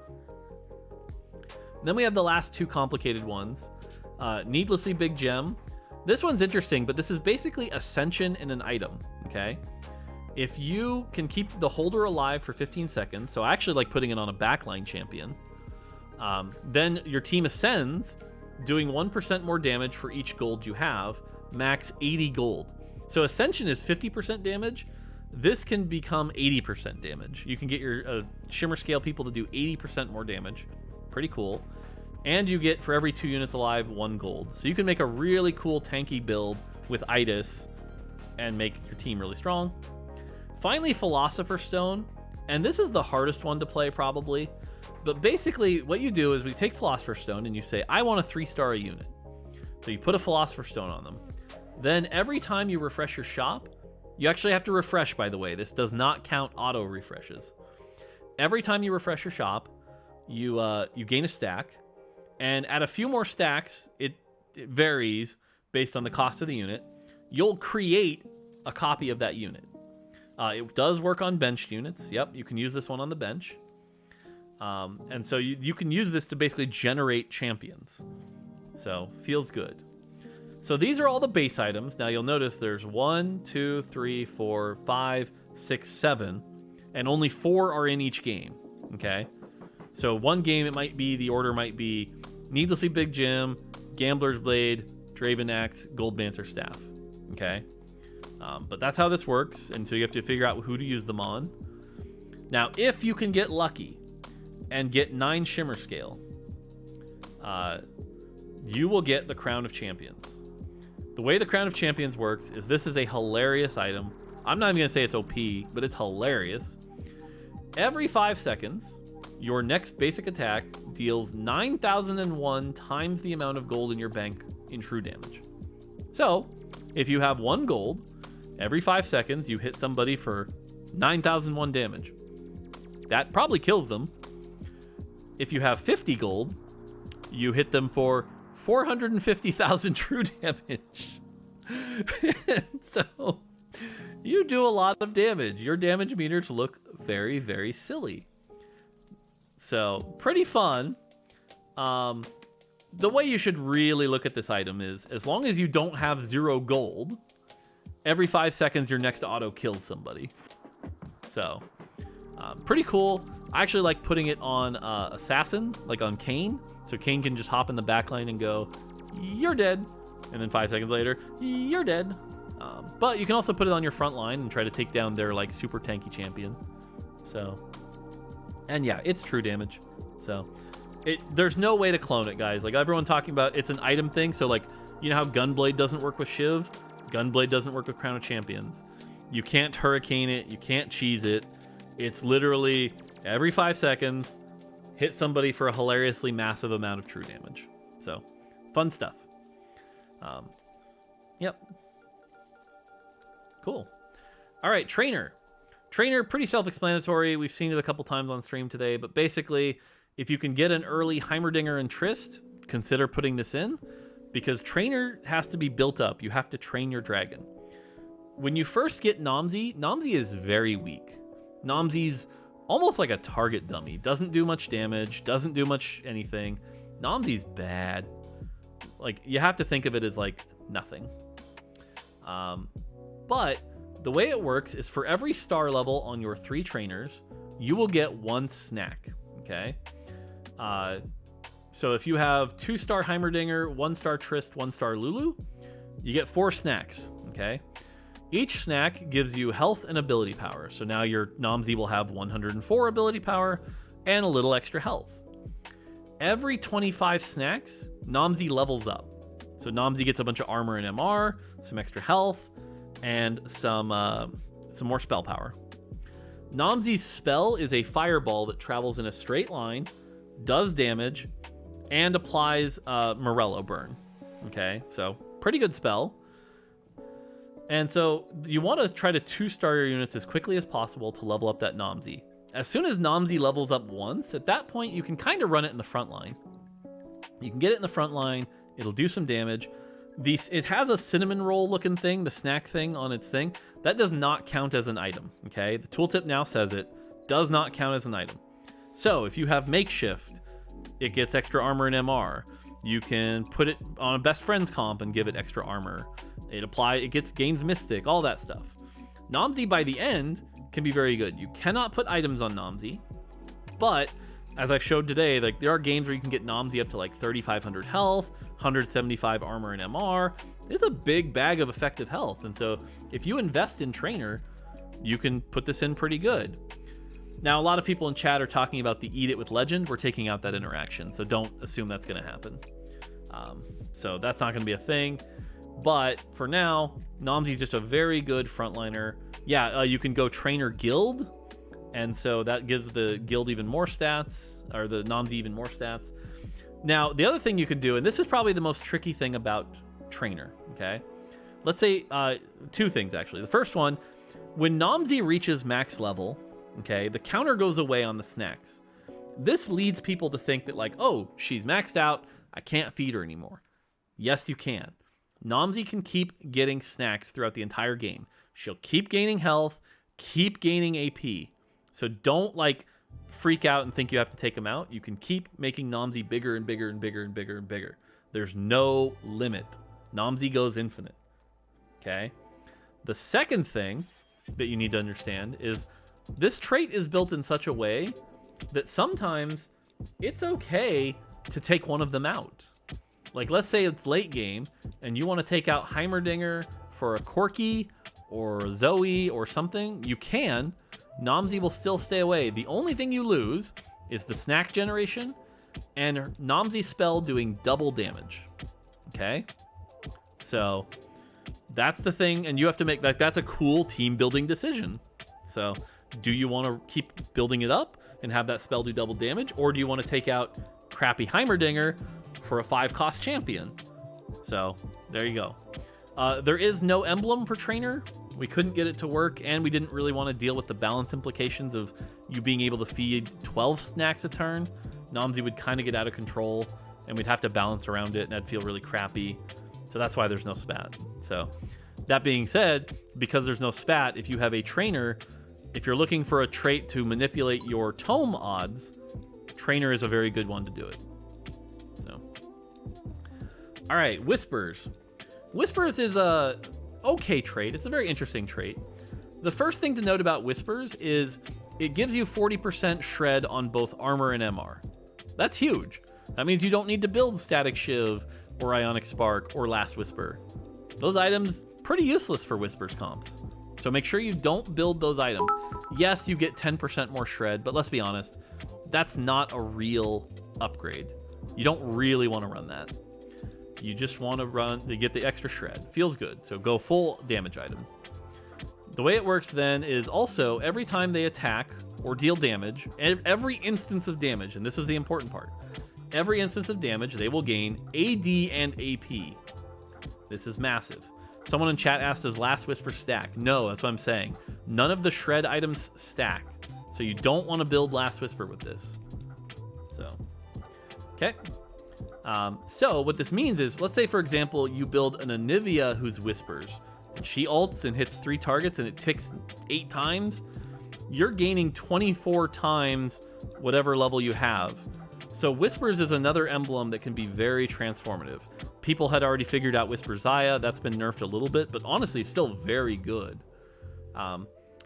Then we have the last 2 complicated ones. Needlessly Big Gem. This one's interesting, but this is basically Ascension in an item, okay? If you can keep the holder alive for 15 seconds, so I actually like putting it on a backline champion, then your team ascends, doing 1% more damage for each gold you have, max 80 gold. So Ascension is 50% damage. This can become 80% damage. You can get your Shimmer scale people to do 80% more damage. Pretty cool. And you get, for every 2 units alive, 1 gold. So you can make a really cool tanky build with Itis and make your team really strong. Finally, Philosopher Stone. And this is the hardest one to play, probably. But basically, what you do is we take Philosopher Stone and you say, I want a 3-star a unit. So you put a Philosopher Stone on them. Then every time you refresh your shop, you actually have to refresh, by the way. This does not count auto refreshes. Every time you refresh your shop, you gain a stack. And at a few more stacks, it varies based on the cost of the unit. You'll create a copy of that unit. It does work on benched units. Yep, you can use this one on the bench. And so you can use this to basically generate champions. So, feels good. So these are all the base items. Now you'll notice there's 1, 2, 3, 4, 5, 6, 7. And only 4 are in each game. Okay? So one game, it might be, the order might be Needlessly Big Gem, Gambler's Blade, Draven Axe, Goldmancer Staff. Okay? But that's how this works, and so you have to figure out who to use them on. Now, if you can get lucky and get 9 Shimmer scale, you will get the Crown of Champions. The way the Crown of Champions works is this is a hilarious item. I'm not even going to say it's OP, but it's hilarious. Every 5 seconds, your next basic attack deals 9,001 times the amount of gold in your bank in true damage. So, if you have 1 gold, every 5 seconds you hit somebody for 9,001 damage. That probably kills them. If you have 50 gold, you hit them for 450,000 true damage. So, you do a lot of damage. Your damage meters look very, very silly. So, pretty fun. The way you should really look at this item is, as long as you don't have 0 gold, every 5 seconds your next auto kills somebody. So, pretty cool. I actually like putting it on Assassin, like on Kayn. So Kayn can just hop in the backline and go, you're dead. And then 5 seconds later, you're dead. But you can also put it on your front line and try to take down their like super tanky champion. So, and yeah, it's true damage. So, there's no way to clone it, guys. Like everyone talking about, it's an item thing. So like, you know how Gunblade doesn't work with Shiv? Gunblade doesn't work with Crown of Champions. You can't hurricane it. You can't cheese it. It's literally every 5 seconds, hit somebody for a hilariously massive amount of true damage. So, fun stuff. Yep. Cool. All right, Trainer. Trainer, pretty self-explanatory. We've seen it a couple times on stream today, but basically, if you can get an early Heimerdinger and Trist, consider putting this in, because Trainer has to be built up. You have to train your dragon. When you first get Nomsy, Nomsy is very weak. Nomsy's almost like a target dummy. Doesn't do much damage, doesn't do much anything. Nomsy's bad. Like, you have to think of it as like nothing. But the way it works is for every star level on your 3 trainers, you will get 1 snack. Okay? So if you have 2-star Heimerdinger, 1-star Trist, 1-star Lulu, you get 4 snacks. Okay? Each snack gives you health and ability power. So now your Nomsy will have 104 ability power and a little extra health. Every 25 snacks, Nomsy levels up. So Nomsy gets a bunch of armor and MR, some extra health, and some more spell power. Nomsy's spell is a fireball that travels in a straight line, does damage, and applies Morello burn. Okay, so pretty good spell. And so you want to try to 2-star your units as quickly as possible to level up that Namzi. As soon as Namzi levels up once, at that point you can kind of run it in the front line. You can get it in the front line, it'll do some damage. It has a cinnamon roll looking thing, the snack thing on its thing. That does not count as an item, okay? The tooltip now says it does not count as an item. So if you have Makeshift, it gets extra armor and MR. You can put it on a best friends comp and give it extra armor. It gains Mystic, all that stuff. Namzi by the end can be very good. You cannot put items on Namzi, but as I've showed today, like there are games where you can get Namzi up to like 3,500 health, 175 armor and MR. It's a big bag of effective health, and so if you invest in Trainer, you can put this in pretty good. Now, a lot of people in chat are talking about the Eat It with Legend. We're taking out that interaction, so don't assume that's going to happen. So that's not going to be a thing. But for now, Namzi is just a very good frontliner. Yeah, you can go Trainer Guild, and so that gives the guild even more stats, or the Namzi even more stats. Now, the other thing you can do, and this is probably the most tricky thing about Trainer, okay? Let's say two things, actually. The first one, when Namzi reaches max level, okay, the counter goes away on the snacks. This leads people to think that, like, oh, she's maxed out, I can't feed her anymore. Yes, you can. Namzi can keep getting snacks throughout the entire game. She'll keep gaining health, keep gaining AP. So don't, like, freak out and think you have to take them out. You can keep making Namzi bigger and bigger and bigger and bigger and bigger. There's no limit. Namzi goes infinite. Okay? The second thing that you need to understand is this trait is built in such a way that sometimes it's okay to take one of them out. Like, let's say it's late game and you want to take out Heimerdinger for a Corki or Zoe or something. You can. Namzi will still stay away. The only thing you lose is the snack generation and Namzi's spell doing double damage. Okay? So that's the thing, and you have to make that's a cool team building decision. So do you want to keep building it up and have that spell do double damage, or do you want to take out crappy Heimerdinger for a 5-cost champion? So there you go. There is no emblem for Trainer. We couldn't get it to work, and we didn't really want to deal with the balance implications of you being able to feed 12 snacks a turn. Namzi would kind of get out of control, and we'd have to balance around it, and that'd feel really crappy. So that's why there's no spat. So that being said, because there's no spat, if you have a Trainer, if you're looking for a trait to manipulate your tome odds, Trainer is a very good one to do it. So, all right, Whispers. Whispers is a okay trait. It's a very interesting trait. The first thing to note about Whispers is it gives you 40% shred on both armor and MR. That's huge. That means you don't need to build Static Shiv or Ionic Spark or Last Whisper. Those items, pretty useless for Whispers comps. So make sure you don't build those items. Yes, you get 10% more shred, but let's be honest, that's not a real upgrade. You don't really want to run that. You just want to get the extra shred. Feels good, so go full damage items. The way it works then is also every time they attack or deal damage, every instance of damage, and this is the important part, every instance of damage, they will gain AD and AP. This is massive. Someone in chat asked, does Last Whisper stack? No, that's what I'm saying. None of the shred items stack. So you don't want to build Last Whisper with this. So, okay. So what this means is, let's say, for example, you build an Anivia who's Whispers, and she ults and hits 3 targets and it ticks 8 times. You're gaining 24 times whatever level you have. So Whispers is another emblem that can be very transformative. People had already figured out Whisper Xayah. That's been nerfed a little bit, but honestly, still very good.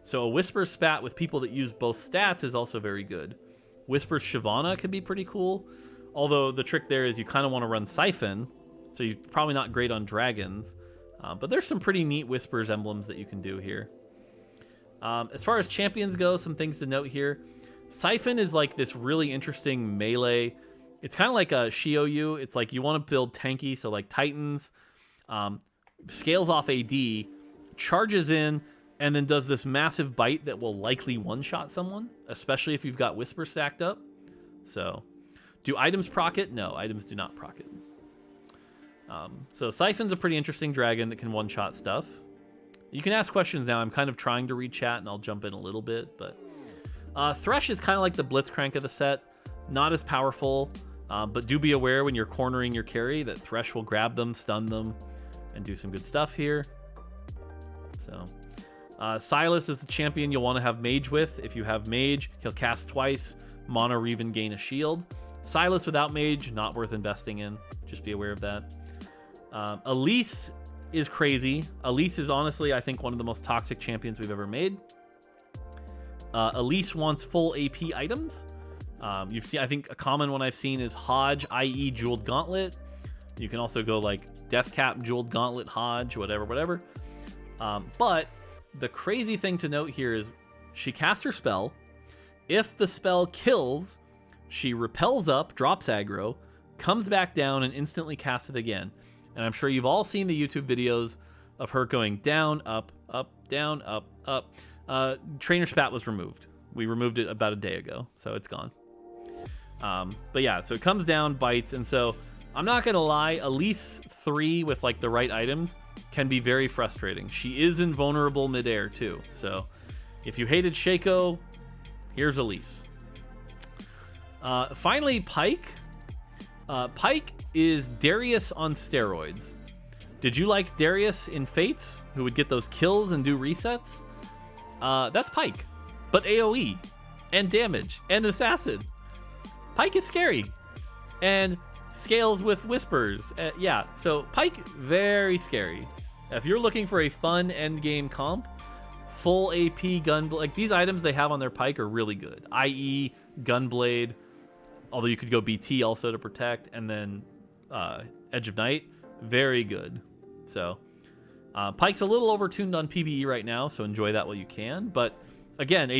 So a Whisper spat with people that use both stats is also very good. Whisper Shyvana can be pretty cool. Although the trick there is you kind of want to run Siphon, so you're probably not great on dragons. But there's some pretty neat Whispers emblems that you can do here. As far as champions go, some things to note here. Siphon is like this really interesting melee. It's kind of like a Shioyu. It's like you want to build tanky, so like Titans, scales off AD, charges in, and then does this massive bite that will likely one-shot someone, especially if you've got Whisper stacked up. So, do items proc it? No, items do not proc it. So Siphon's a pretty interesting dragon that can one-shot stuff. You can ask questions now. I'm kind of trying to read chat, and I'll jump in a little bit. But Thresh is kind of like the Blitzcrank of the set. Not as powerful, but do be aware when you're cornering your carry that Thresh will grab them, stun them, and do some good stuff here. So Silas is the champion you'll want to have Mage with. If you have Mage, he'll cast twice, mono or even gain a shield. Silas without Mage, not worth investing in. Just be aware of that. Elise is crazy. Elise is honestly, I think, one of the most toxic champions we've ever made. Elise wants full AP items. You've seen, I think a common one I've seen is Hodge, i.e. Jeweled Gauntlet. You can also go like Deathcap, Jeweled Gauntlet, Hodge, whatever. But the crazy thing to note here is she casts her spell. If the spell kills, she repels up, drops aggro, comes back down, and instantly casts it again. And I'm sure you've all seen the YouTube videos of her going down, up, down, up. Trainer Spat was removed. We removed it about a day ago, so it's gone. But yeah, so it comes down, bites, and so I'm not gonna lie, Elise 3 with like the right items can be very frustrating. She is invulnerable midair too, so if you hated Shaco, here's Elise. Finally, Pike. Pike is Darius on steroids. Did you like Darius in Fates, who would get those kills and do resets? That's Pike, but AoE and damage and assassin. Pike is scary and scales with whispers. Yeah, so Pike, very scary. If you're looking for a fun endgame comp, full AP gun, like these items they have on their Pike are really good, i.e. Gunblade, although you could go BT also to protect, and then Edge of Night, very good. So Pike's a little overtuned on PvE right now, so enjoy that while you can. But again,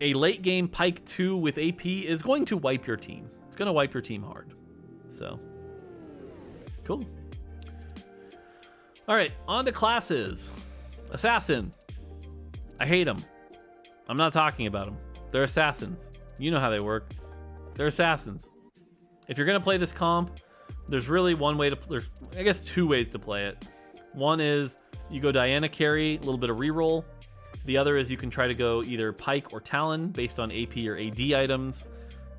a late game Pike 2 with AP is going to wipe your team. It's going to wipe your team hard. So, cool. All right, on to classes. Assassin. I hate them. I'm not talking about them. They're assassins. You know how they work. They're assassins. If you're going to play this comp, there's really one way to... There's, I guess, two ways to play it. One is you go Diana carry, a little bit of reroll. The other is you can try to go either Pike or Talon based on AP or AD items.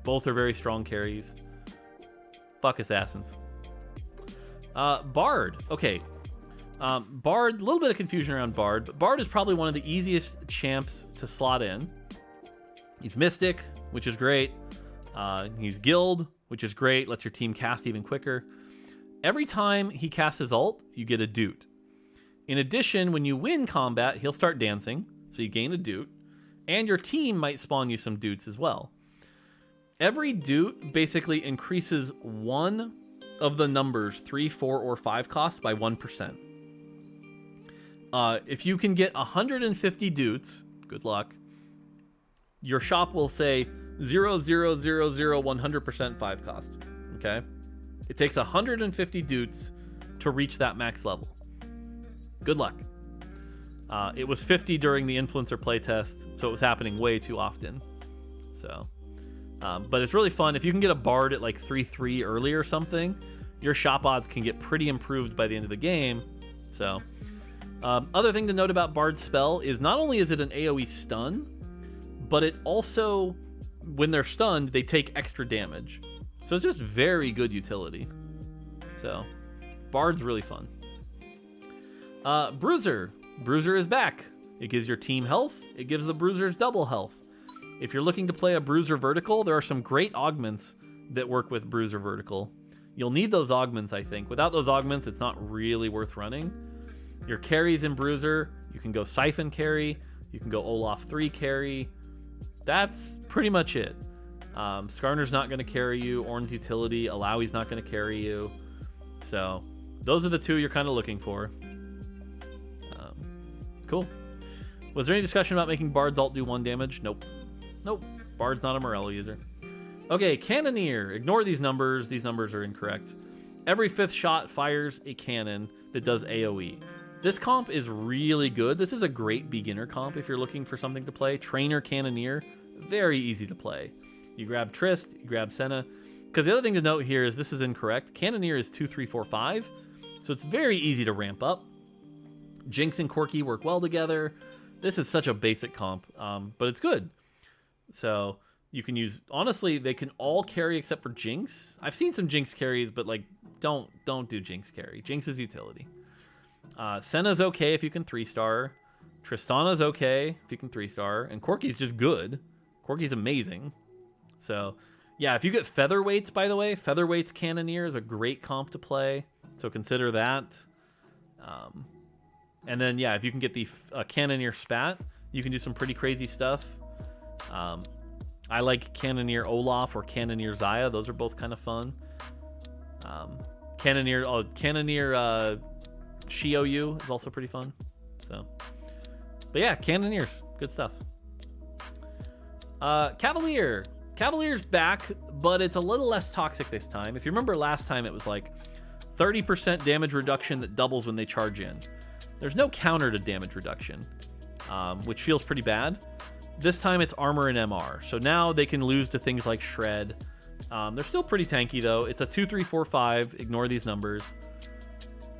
Both are very strong carries. Fuck assassins. Bard. Okay. Bard, a little bit of confusion around Bard, but Bard is probably one of the easiest champs to slot in. He's Mystic, which is great. He's Guild, which is great. Lets your team cast even quicker. Every time he casts his ult, you get a Doot. In addition, when you win combat, he'll start dancing, so you gain a Doot, and your team might spawn you some Doots as well. Every Doot basically increases one of the numbers 3, 4, or 5 costs by 1%. If you can get 150 Doots, good luck, your shop will say 0, 0, 0, 0, 100% 5 cost. Okay? It takes 150 Doots to reach that max level. Good luck. It was 50 during the influencer playtest, so it was happening way too often. So, but it's really fun. If you can get a Bard at like 3-3 early or something, your shop odds can get pretty improved by the end of the game. So, other thing to note about Bard's spell is not only is it an AoE stun, but it also, when they're stunned, they take extra damage. So it's just very good utility. So, Bard's really fun. Bruiser. Bruiser is back. It gives your team health. It gives the Bruisers double health. If you're looking to play a Bruiser vertical, there are some great augments that work with Bruiser vertical. You'll need those augments, I think. Without those augments, it's not really worth running. Your carries in Bruiser, you can go Siphon carry. You can go Olaf 3 carry. That's pretty much it. Skarner's not going to carry you. Ornn's utility. Alawi's not going to carry you. So those are the two you're kind of looking for. Cool. Was there any discussion about making Bard's ult do 1 damage? Nope. Bard's not a Morello user. Okay, Cannoneer. Ignore these numbers. These numbers are incorrect. Every 5th shot fires a cannon that does AoE. This comp is really good. This is a great beginner comp if you're looking for something to play. Trainer Cannoneer. Very easy to play. You grab Trist, you grab Senna. Because the other thing to note here is this is incorrect. Cannoneer is 2, 3, 4, 5. So it's very easy to ramp up. Jinx and Corki work well together. This is such a basic comp, but it's good. So you can use, honestly, they can all carry except for Jinx. I've seen some Jinx carries, but like, don't do Jinx carry. Jinx is utility. Senna's okay if you can 3-star. Tristana's okay if you can 3-star. And Corki's just good. Corki's amazing. So, yeah, if you get Featherweights, by the way, Featherweights Cannoneer is a great comp to play. So consider that. And then, yeah, if you can get the Cannoneer Spat, you can do some pretty crazy stuff. I like Cannoneer Olaf or Cannoneer Xayah. Those are both kind of fun. Cannoneer Shiou is also pretty fun. So, but yeah, Cannoneers, good stuff. Cavalier. Cavalier's back, but it's a little less toxic this time. If you remember last time, it was like 30% damage reduction that doubles when they charge in. There's no counter to damage reduction, which feels pretty bad. This time it's armor and MR, so now they can lose to things like Shred. They're still pretty tanky though. It's a 2-3-4-5. Ignore these numbers.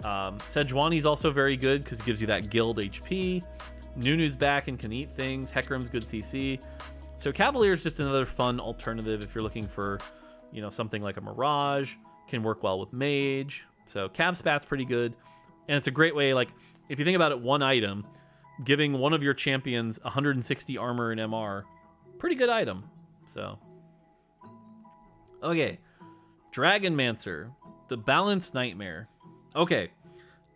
Sejuani's also very good because it gives you that guild HP. Nunu's back and can eat things. Hecarim's good CC. So Cavalier's just another fun alternative if you're looking for, you know, something like a Mirage. Can work well with Mage. So Cav Spat's pretty good. And it's a great way, like, if you think about it, one item, giving one of your champions 160 armor and MR, pretty good item. So, okay. Dragonmancer, the Balanced Nightmare. Okay,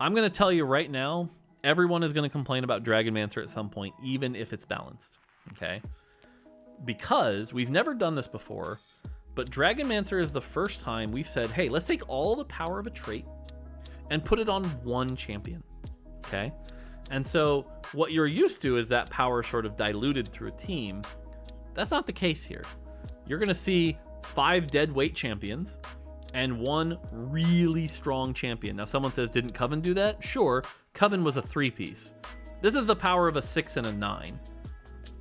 I'm going to tell you right now, everyone is going to complain about Dragonmancer at some point, even if it's balanced. Okay? Because we've never done this before, but Dragonmancer is the first time we've said, hey, let's take all the power of a trait and put it on one champion. Okay? And so what you're used to is that power sort of diluted through a team. That's not the case here. You're going to see 5 dead weight champions and 1 really strong champion. Now, someone says, didn't Coven do that? Sure, Coven was a 3-piece. This is the power of a 6 and a 9.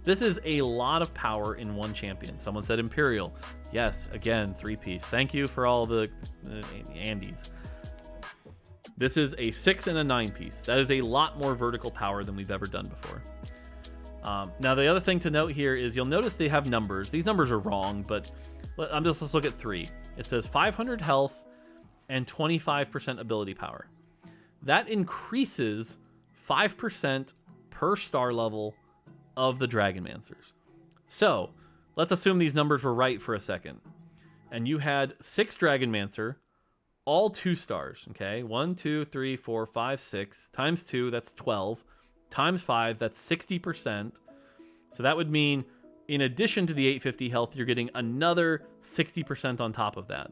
This is a lot of power in one champion. Someone said Imperial. Yes, again, 3-piece. Thank you for all the Andes. This is a 6 and a 9-piece. That is a lot more vertical power than we've ever done before. Now, the other thing to note here is you'll notice they have numbers. These numbers are wrong, but let's look at 3. It says 500 health and 25% ability power. That increases 5% per star level of the Dragonmancers. So, let's assume these numbers were right for a second. And you had 6 Dragonmancer, all 2 stars, okay? 1, 2, 3, 4, 5, 6. Times 2, that's 12. Times 5, that's 60%. So that would mean, in addition to the 850 health, you're getting another 60% on top of that.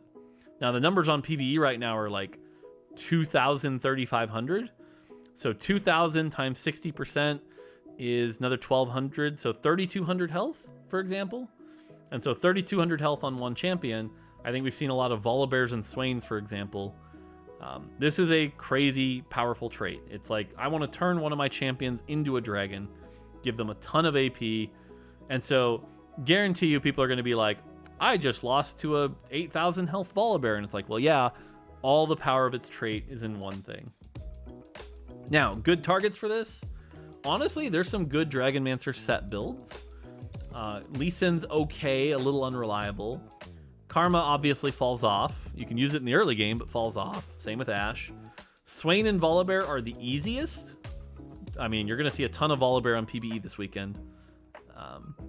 Now, the numbers on PvE right now are like 2,000, 3,500. So 2,000 times 60% is another 1,200. So 3,200 health, for example. And so 3,200 health on one champion. I think we've seen a lot of Volibears and Swains, for example. This is a crazy, powerful trait. It's like, I want to turn one of my champions into a dragon, give them a ton of AP, and so guarantee you people are going to be like, I just lost to a 8,000 health Volibear, and it's like, well, yeah, all the power of its trait is in one thing. Now, good targets for this. Honestly, there's some good Dragonmancer set builds. Lee Sin's okay, a little unreliable. Karma obviously falls off. You can use it in the early game, but falls off. Same with Ashe. Swain and Volibear are the easiest. I mean, you're going to see a ton of Volibear on PvE this weekend.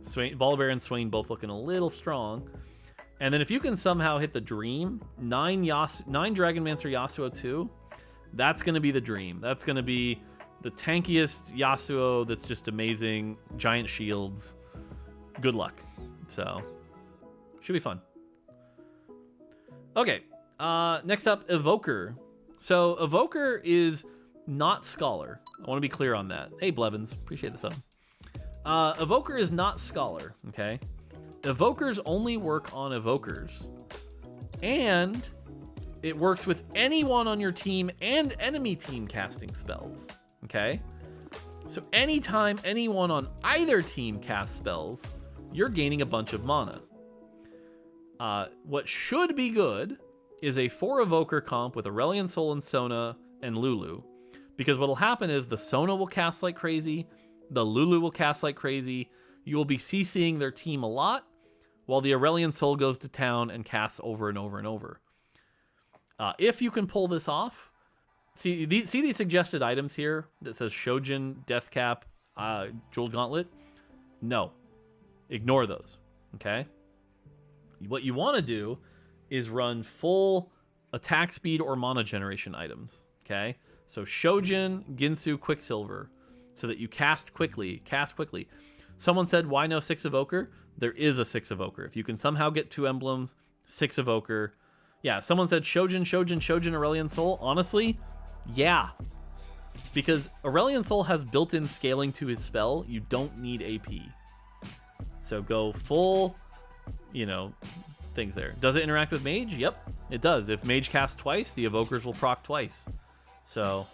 Volibear and Swain both looking a little strong. And then if you can somehow hit the dream, 9 Dragonmancer Yasuo 2, that's going to be the dream. That's going to be the tankiest Yasuo that's just amazing. Giant shields. Good luck. So, should be fun. Okay, next up, Evoker. So, Evoker is not Scholar. I want to be clear on that. Hey, Blevins, appreciate the sub. Evoker is not Scholar, okay? Evokers only work on Evokers. And it works with anyone on your team and enemy team casting spells, okay? So anytime anyone on either team casts spells, you're gaining a bunch of mana. What should be good is a 4 Evoker comp with Aurelion Sol and Sona and Lulu. Because what'll happen is the Sona will cast like crazy, the Lulu will cast like crazy, you will be CCing their team a lot, while the Aurelion Soul goes to town and casts over and over and over. If you can pull this off, see these suggested items here that says Shojin, Deathcap, Jeweled Gauntlet? No. Ignore those, okay? What you want to do is run full attack speed or mana generation items, okay? So Shojin, Ginsu, Quicksilver, so that you cast quickly. Someone said, why no 6 Evoker? There is a 6 Evoker. If you can somehow get 2 emblems, 6 Evoker. Yeah, someone said Shojin, Aurelion Soul. Honestly, yeah. Because Aurelion Soul has built-in scaling to his spell. You don't need AP. So go full, things there. Does it interact with Mage? Yep, it does. If Mage casts twice, the Evokers will proc twice. So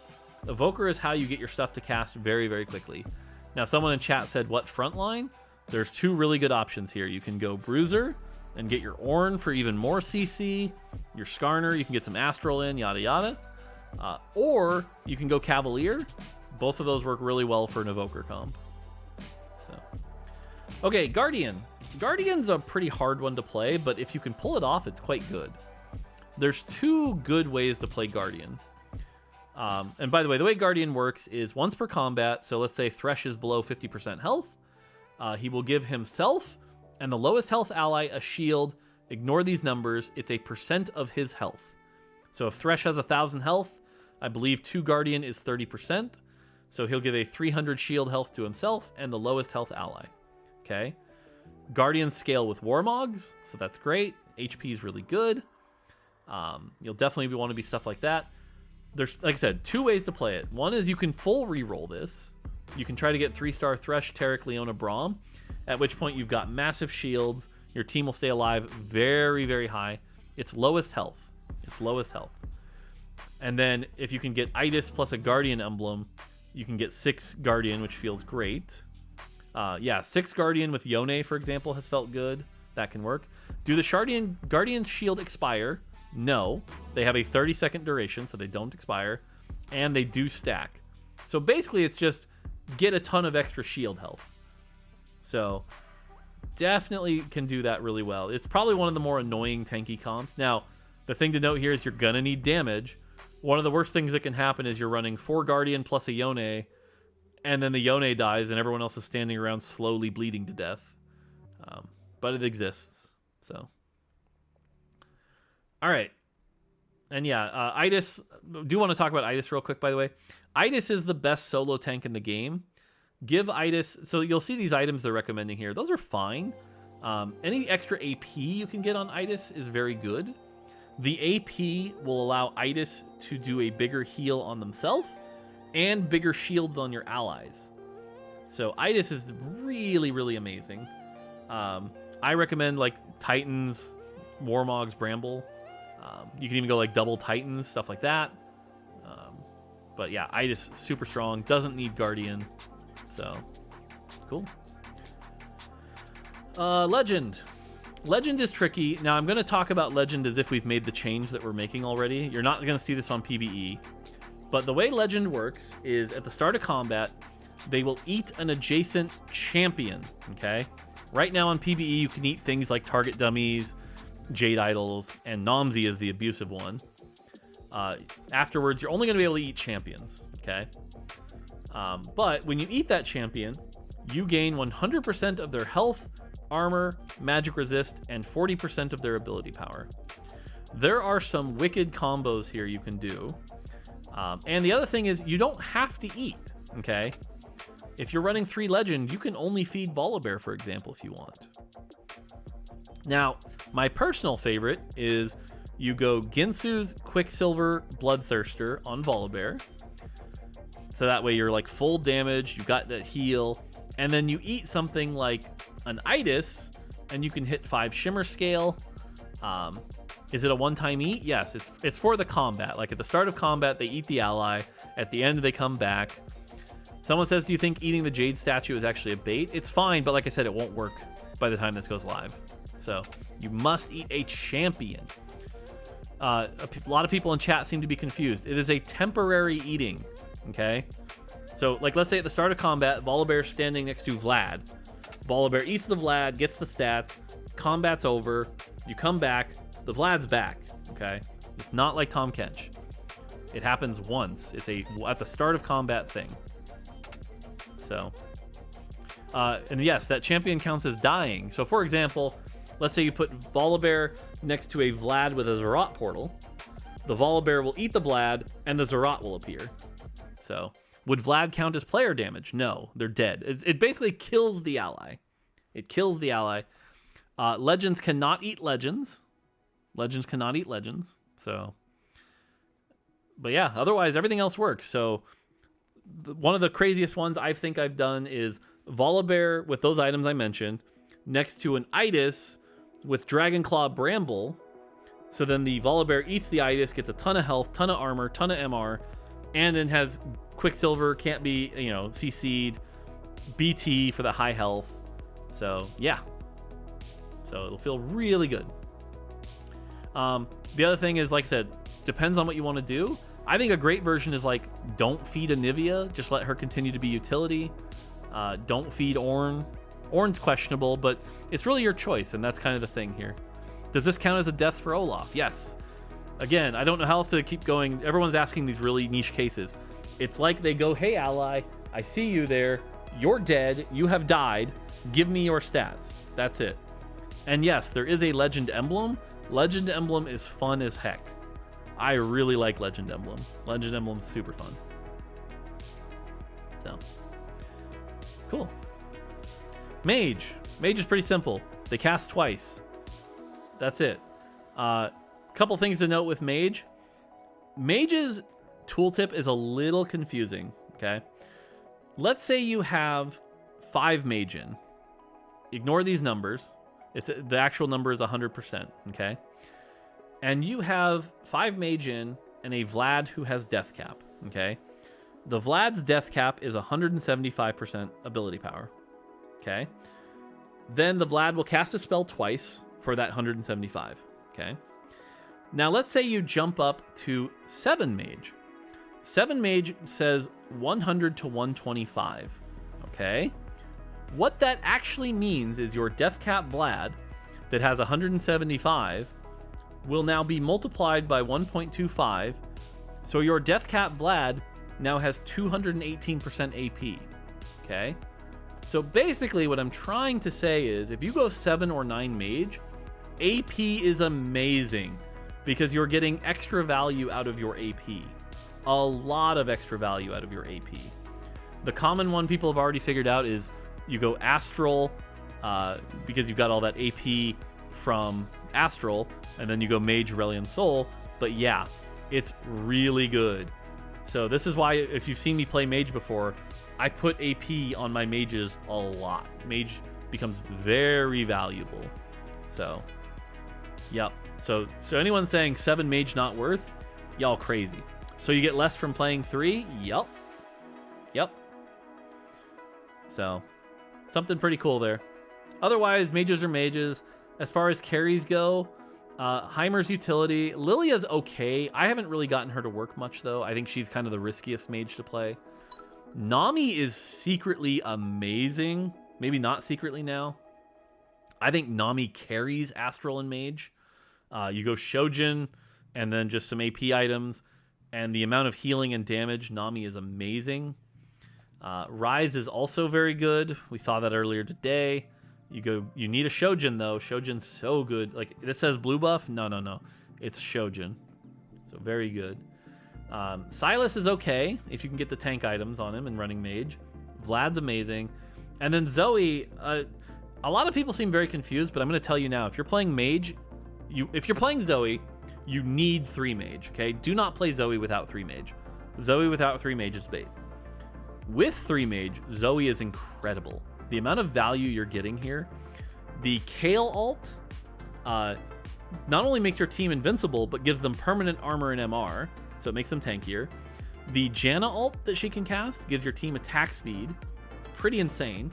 Evoker is how you get your stuff to cast very, very quickly. Now, someone in chat said, what frontline? There's 2 really good options here. You can go Bruiser and get your Oren for even more CC. Your Skarner, you can get some Astral in, yada yada. Or you can go Cavalier. Both of those work really well for an Evoker comp. So, okay, Guardian. Guardian's a pretty hard one to play, but if you can pull it off, it's quite good. There's 2 good ways to play Guardian. And by the way Guardian works is once per combat. So let's say Thresh is below 50% health. He will give himself and the lowest health ally a shield. Ignore these numbers. It's a % of his health. So if Thresh has 1,000 health, I believe 2 Guardian is 30%. So he'll give a 300 shield health to himself and the lowest health ally. Okay. Guardians scale with Warmogs, so that's great. HP is really good. You'll definitely want to be stuff like that. There's, like I said, 2 ways to play it. One is you can full reroll this. You can try to get 3-star Thresh, Taric, Leona, Braum, at which point you've got massive shields. Your team will stay alive very, very high. It's lowest health. And then if you can get Itis plus a Guardian emblem, you can get 6 Guardian, which feels great. 6 Guardian with Yone, for example, has felt good. That can work. Do the Guardian shield expire? No. They have a 30-second duration, so they don't expire. And they do stack. So basically, it's just get a ton of extra shield health. So definitely can do that really well. It's probably one of the more annoying tanky comps. Now, the thing to note here is you're going to need damage. One of the worst things that can happen is you're running 4 Guardian plus a Yone, and then the Yone dies, and everyone else is standing around slowly bleeding to death. But it exists. So, all right. And yeah, Itis, do want to talk about Itis real quick, by the way. Itis is the best solo tank in the game. Give Itis, so you'll see these items they're recommending here. Those are fine. Any extra AP you can get on Itis is very good. The AP will allow Itis to do a bigger heal on themselves and bigger shields on your allies. So Itis is really, really amazing. I recommend like Titans, Warmogs, Bramble. You can even go like double Titans, stuff like that. But yeah, Itis super strong, doesn't need Guardian. So cool. Legend. Legend is tricky. Now I'm going to talk about Legend as if we've made the change that we're making already. You're not going to see this on PvE. But the way Legend works is at the start of combat, they will eat an adjacent champion, okay? Right now on PvE, you can eat things like target dummies, Jade idols, and Nomsy is the abusive one. Afterwards, you're only going to be able to eat champions, okay? But when you eat that champion, you gain 100% of their health, armor, magic resist, and 40% of their ability power. There are some wicked combos here you can do. And the other thing is you don't have to eat, okay? If you're running 3 Legend, you can only feed Volibear, for example, if you want. Now, my personal favorite is you go Ginsu's Quicksilver Bloodthirster on Volibear. So that way you're like full damage, you got that heal, and then you eat something like an Itis, and you can hit 5 Shimmer scale. Is it a one-time eat? Yes, it's for the combat. Like at the start of combat, they eat the ally. At the end, they come back. Someone says, do you think eating the Jade statue is actually a bait? It's fine, but like I said, it won't work by the time this goes live. So you must eat a champion. A lot of people in chat seem to be confused. It is a temporary eating. okay? So, like, let's say at the start of combat, Volibear's standing next to Vlad. Volibear eats the Vlad, gets the stats, combat's over, you come back, the Vlad's back, okay? It's not like Tahm Kench. It happens once. It's at the start of combat thing. So, and yes, that champion counts as dying. So, for example, let's say you put Volibear next to a Vlad with a Zerat portal. The Volibear will eat the Vlad, and the Zerat will appear. So, would Vlad count as player damage? No, they're dead. It basically kills the ally. It kills the ally. Legends cannot eat legends. Legends cannot eat legends. So, but yeah, otherwise everything else works. So, one of the craziest ones I think I've done is Volibear with those items I mentioned, next to an Itis with Dragonclaw Bramble. So then the Volibear eats the Itis, gets a ton of health, ton of armor, ton of MR, and then has Quicksilver, can't be, CC'd, BT for the high health. So, yeah. So it'll feel really good. The other thing is, like I said, depends on what you want to do. I think a great version is, like, don't feed Anivia. Just let her continue to be utility. Don't feed Oren. Oren's questionable, but it's really your choice, and that's kind of the thing here. Does this count as a death for Olaf? Yes. Again, I don't know how else to keep going. Everyone's asking these really niche cases. It's like they go, hey, ally, I see you there. You're dead. You have died. Give me your stats. That's it. And yes, there is a Legend Emblem. Legend Emblem is fun as heck. I really like Legend Emblem. Legend Emblem's super fun. So, cool. Mage. Mage is pretty simple. They cast twice. That's it. Couple things to note with Mage. Mage's tooltip is a little confusing, okay? Let's say you have 5 Mage in. Ignore these numbers. The actual number is 100%, okay? And you have 5 Mage in and a Vlad who has Death Cap, okay? The Vlad's Death Cap is 175% ability power, okay? Then the Vlad will cast a spell twice for that 175, okay? Now let's say you jump up to 7 Mage. 7 Mage says 100 to 125, okay? What that actually means is your Death Cap Vlad that has 175 will now be multiplied by 1.25, so your Death Cap Vlad now has 218% AP, okay? So basically what I'm trying to say is if you go 7 or 9 Mage, AP is amazing because you're getting extra value out of your AP. A lot of extra value out of your AP. The common one people have already figured out is you go Astral because you've got all that AP from Astral, and then you go Mage, Reliant Soul. But yeah, it's really good. So this is why if you've seen me play Mage before, I put AP on my Mages a lot. Mage becomes very valuable. So, yep. So anyone saying 7 Mage not worth, y'all crazy. So you get less from playing 3? Yup. So, something pretty cool there. Otherwise, Mages are Mages. As far as carries go, Heimer's utility. Lilia's okay. I haven't really gotten her to work much, though. I think she's kind of the riskiest Mage to play. Nami is secretly amazing. Maybe not secretly now. I think Nami carries Astral and Mage. You go Shojin, and then just some AP items. And the amount of healing and damage, Nami is amazing. Rise is also very good. We saw that earlier today. You need a Shojin, though. Shojin's so good. Like, this says blue buff? No. It's Shojin. So, very good. Silas is okay if you can get the tank items on him and running Mage. Vlad's amazing. And then Zoe, a lot of people seem very confused, but I'm going to tell you now. If you're playing Mage, if you're playing Zoe, you need 3 Mage, okay? Do not play Zoe without 3 Mage. Zoe without 3 Mage is bait. With 3 Mage, Zoe is incredible. The amount of value you're getting here. The Kale ult not only makes your team invincible, but gives them permanent armor and MR, so it makes them tankier. The Janna ult that she can cast gives your team attack speed. It's pretty insane.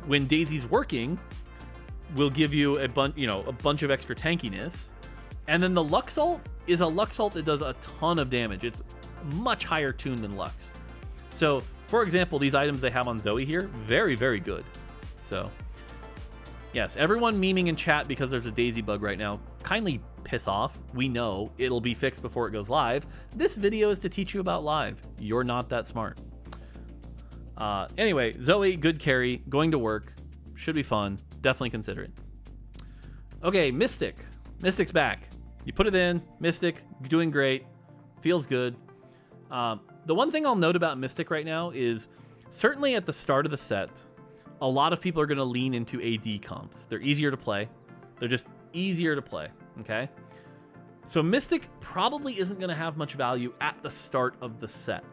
When Daisy's working, will give you a bunch of extra tankiness. And then the Lux ult is a Lux ult that does a ton of damage. It's much higher tune than Lux. So, for example, these items they have on Zoe here, very, very good. So, yes, everyone memeing in chat because there's a Daisy bug right now, kindly piss off. We know it'll be fixed before it goes live. This video is to teach you about live. You're not that smart. Anyway, Zoe, good carry, going to work. Should be fun. Definitely consider it. Okay, Mystic. Mystic's back. You put it in, Mystic, doing great. Feels good. The one thing I'll note about Mystic right now is certainly at the start of the set, a lot of people are going to lean into AD comps. They're easier to play. They're just easier to play, okay? So Mystic probably isn't going to have much value at the start of the set,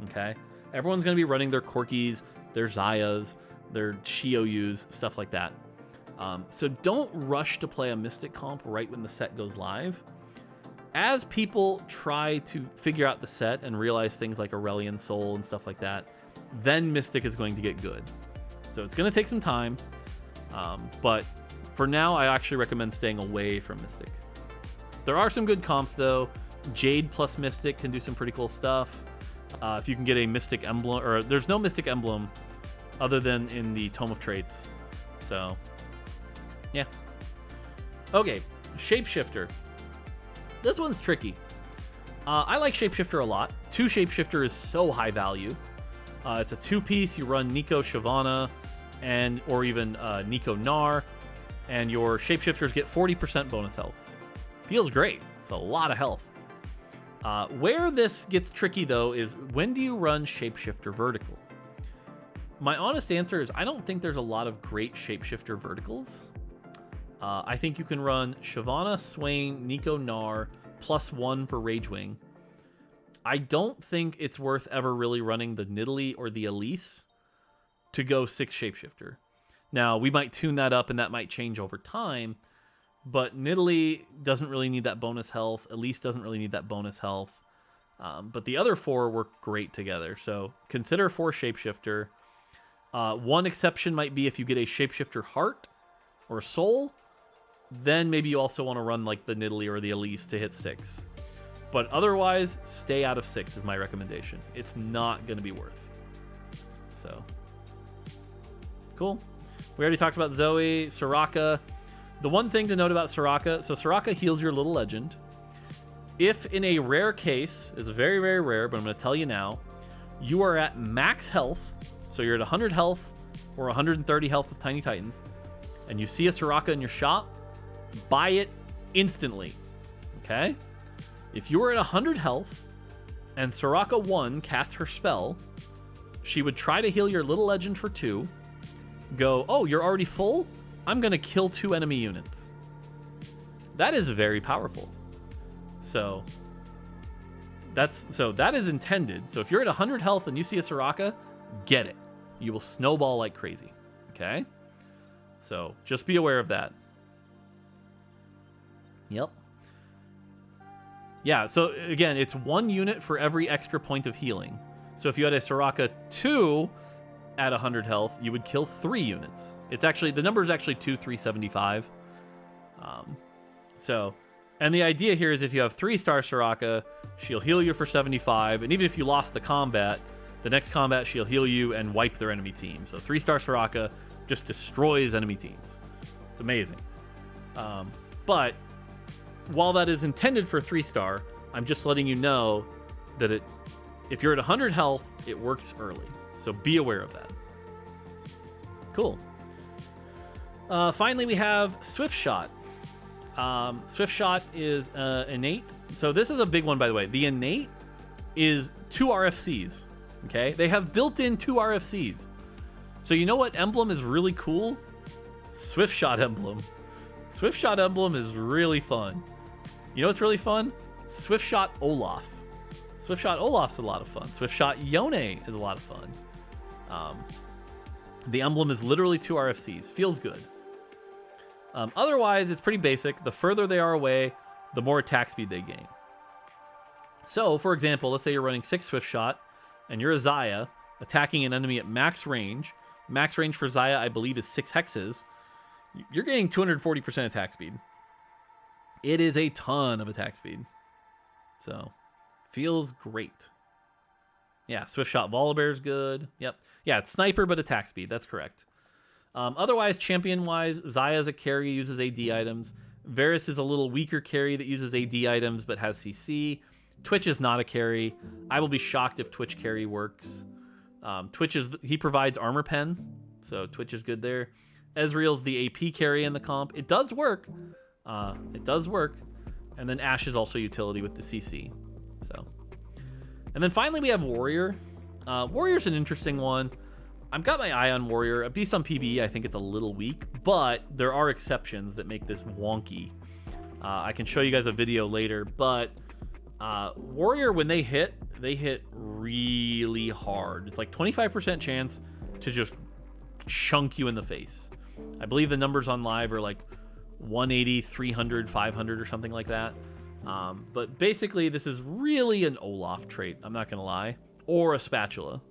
okay? Everyone's going to be running their Corkis, their Zayas, their Shioyus, stuff like that. So don't rush to play a Mystic comp right when the set goes live. As people try to figure out the set and realize things like Aurelion Soul and stuff like that, then Mystic is going to get good. So it's going to take some time, but for now, I actually recommend staying away from Mystic. There are some good comps, though. Jade plus Mystic can do some pretty cool stuff. If you can get a Mystic emblem, or there's no Mystic emblem other than in the Tome of Traits. So, yeah. Okay, Shapeshifter. This one's tricky. I like Shapeshifter a lot. 2 Shapeshifter is so high value. It's a 2-piece. You run Nico Shyvana or even Nico Gnar, and your Shapeshifters get 40% bonus health. Feels great. It's a lot of health. Where this gets tricky, though, is when do you run Shapeshifter vertical? My honest answer is I don't think there's a lot of great Shapeshifter verticals. I think you can run Shyvana, Swain, Nico Gnar, +1 for Ragewing. I don't think it's worth ever really running the Nidalee or the Elise to go 6 Shapeshifter. Now, we might tune that up and that might change over time, but Nidalee doesn't really need that bonus health. Elise doesn't really need that bonus health. But the other 4 work great together. So consider 4 Shapeshifter. One exception might be if you get a Shapeshifter Heart or Soul, then maybe you also want to run like the Nidalee or the Elise to hit 6. But otherwise, stay out of 6 is my recommendation. It's not going to be worth. So, cool. We already talked about Zoe, Soraka. The one thing to note about Soraka, so Soraka heals your little legend. If in a rare case, is very, very rare, but I'm going to tell you now, you are at max health, so you're at 100 health or 130 health with Tiny Titans, and you see a Soraka in your shop, buy it instantly, okay? If you were at 100 health and Soraka 1 casts her spell, she would try to heal your little legend for 2, go, oh, you're already full? I'm going to kill 2 enemy units. That is very powerful. So that is intended. So if you're at 100 health and you see a Soraka, get it. You will snowball like crazy, okay? So just be aware of that. Yep. Yeah, so again, it's 1 unit for every extra point of healing. So if you had a Soraka 2 at 100 health, you would kill 3 units. It's actually, the number is actually 2375. And the idea here is if you have 3-star Soraka, she'll heal you for 75, and even if you lost the combat, the next combat she'll heal you and wipe their enemy team. So 3-star Soraka just destroys enemy teams. It's amazing. But while that is intended for 3-star, I'm just letting you know that if you're at 100 health, it works early. So be aware of that. Cool. Finally, we have Swiftshot. Swiftshot is innate. So this is a big one, by the way. The innate is 2 RFCs. Okay? They have built-in 2 RFCs. So you know what emblem is really cool? Swiftshot emblem. Swiftshot emblem is really fun. You know what's really fun? Swiftshot Olaf. Swiftshot Olaf's a lot of fun. Swiftshot Yone is a lot of fun. The emblem is literally 2 RFCs. Feels good. Otherwise, it's pretty basic. The further they are away, the more attack speed they gain. So, for example, let's say you're running 6 Swiftshot, and you're a Xayah, attacking an enemy at max range. Max range for Xayah, I believe, is 6 hexes. You're getting 240% attack speed. It is a ton of attack speed. So, feels great. Yeah, Swiftshot Volibear's good. Yep. Yeah, it's sniper, but attack speed. That's correct. Otherwise, champion-wise, Xayah's a carry, uses AD items. Varus is a little weaker carry that uses AD items, but has CC. Twitch is not a carry. I will be shocked if Twitch carry works. He provides armor pen, so Twitch is good there. Ezreal's the AP carry in the comp. It does work. And then Ashe is also utility with the CC. So, and then finally we have Warrior. Warrior's an interesting one. I've got my eye on Warrior. A beast on PvE, I think it's a little weak, but there are exceptions that make this wonky. I can show you guys a video later, but Warrior, when they hit really hard. It's like 25% chance to just chunk you in the face. I believe the numbers on live are like 180, 300, 500 or something like that. But basically, this is really an Olaf trait, I'm not going to lie, or a spatula.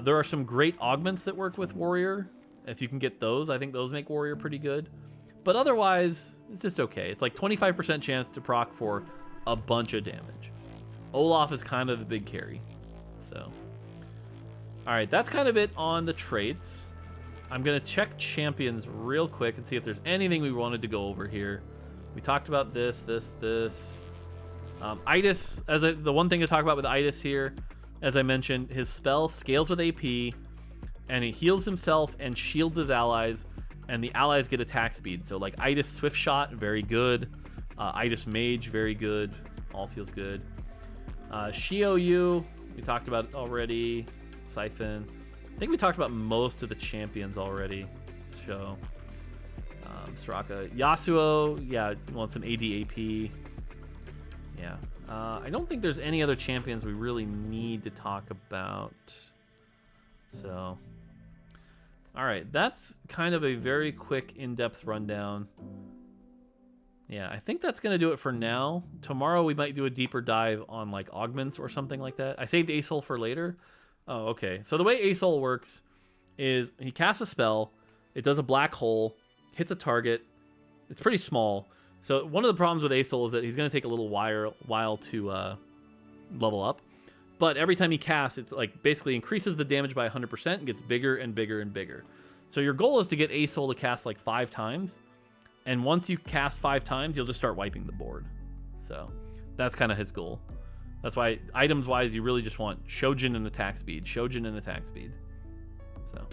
There are some great augments that work with Warrior. If you can get those, I think those make Warrior pretty good. But otherwise, it's just okay. It's like 25% chance to proc for a bunch of damage. Olaf is kind of the big carry. So, all right, that's kind of it on the traits. I'm going to check champions real quick and see if there's anything we wanted to go over here. We talked about this. Itis, the one thing to talk about with Itis here, as I mentioned, his spell scales with AP, and he heals himself and shields his allies, and the allies get attack speed. So like Itis Swiftshot, very good. Itis Mage, very good. All feels good. Xiaoyu, we talked about it already. Siphon. I think we talked about most of the champions already. So, Soraka. Yasuo, yeah, want some AD AP. Yeah. I don't think there's any other champions we really need to talk about. So, all right, that's kind of a very quick, in-depth rundown. Yeah, I think that's going to do it for now. Tomorrow we might do a deeper dive on like augments or something like that. I saved Ace Hole for later. Oh, okay. So the way Ace Hole works is he casts a spell, it does a black hole, hits a target. It's pretty small. So one of the problems with Ace Hole is that he's going to take a little while to level up. But every time he casts, it like basically increases the damage by 100% and gets bigger and bigger and bigger. So your goal is to get Ace Hole to cast like 5 times. And once you cast 5 times, you'll just start wiping the board. So that's kind of his goal. That's why, items-wise, you really just want Shojin and attack speed. Shojin and attack speed. So,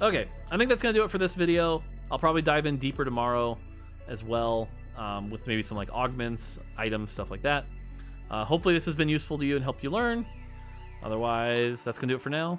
okay. I think that's going to do it for this video. I'll probably dive in deeper tomorrow as well, with maybe some like augments, items, stuff like that. Hopefully this has been useful to you and helped you learn. Otherwise, that's going to do it for now.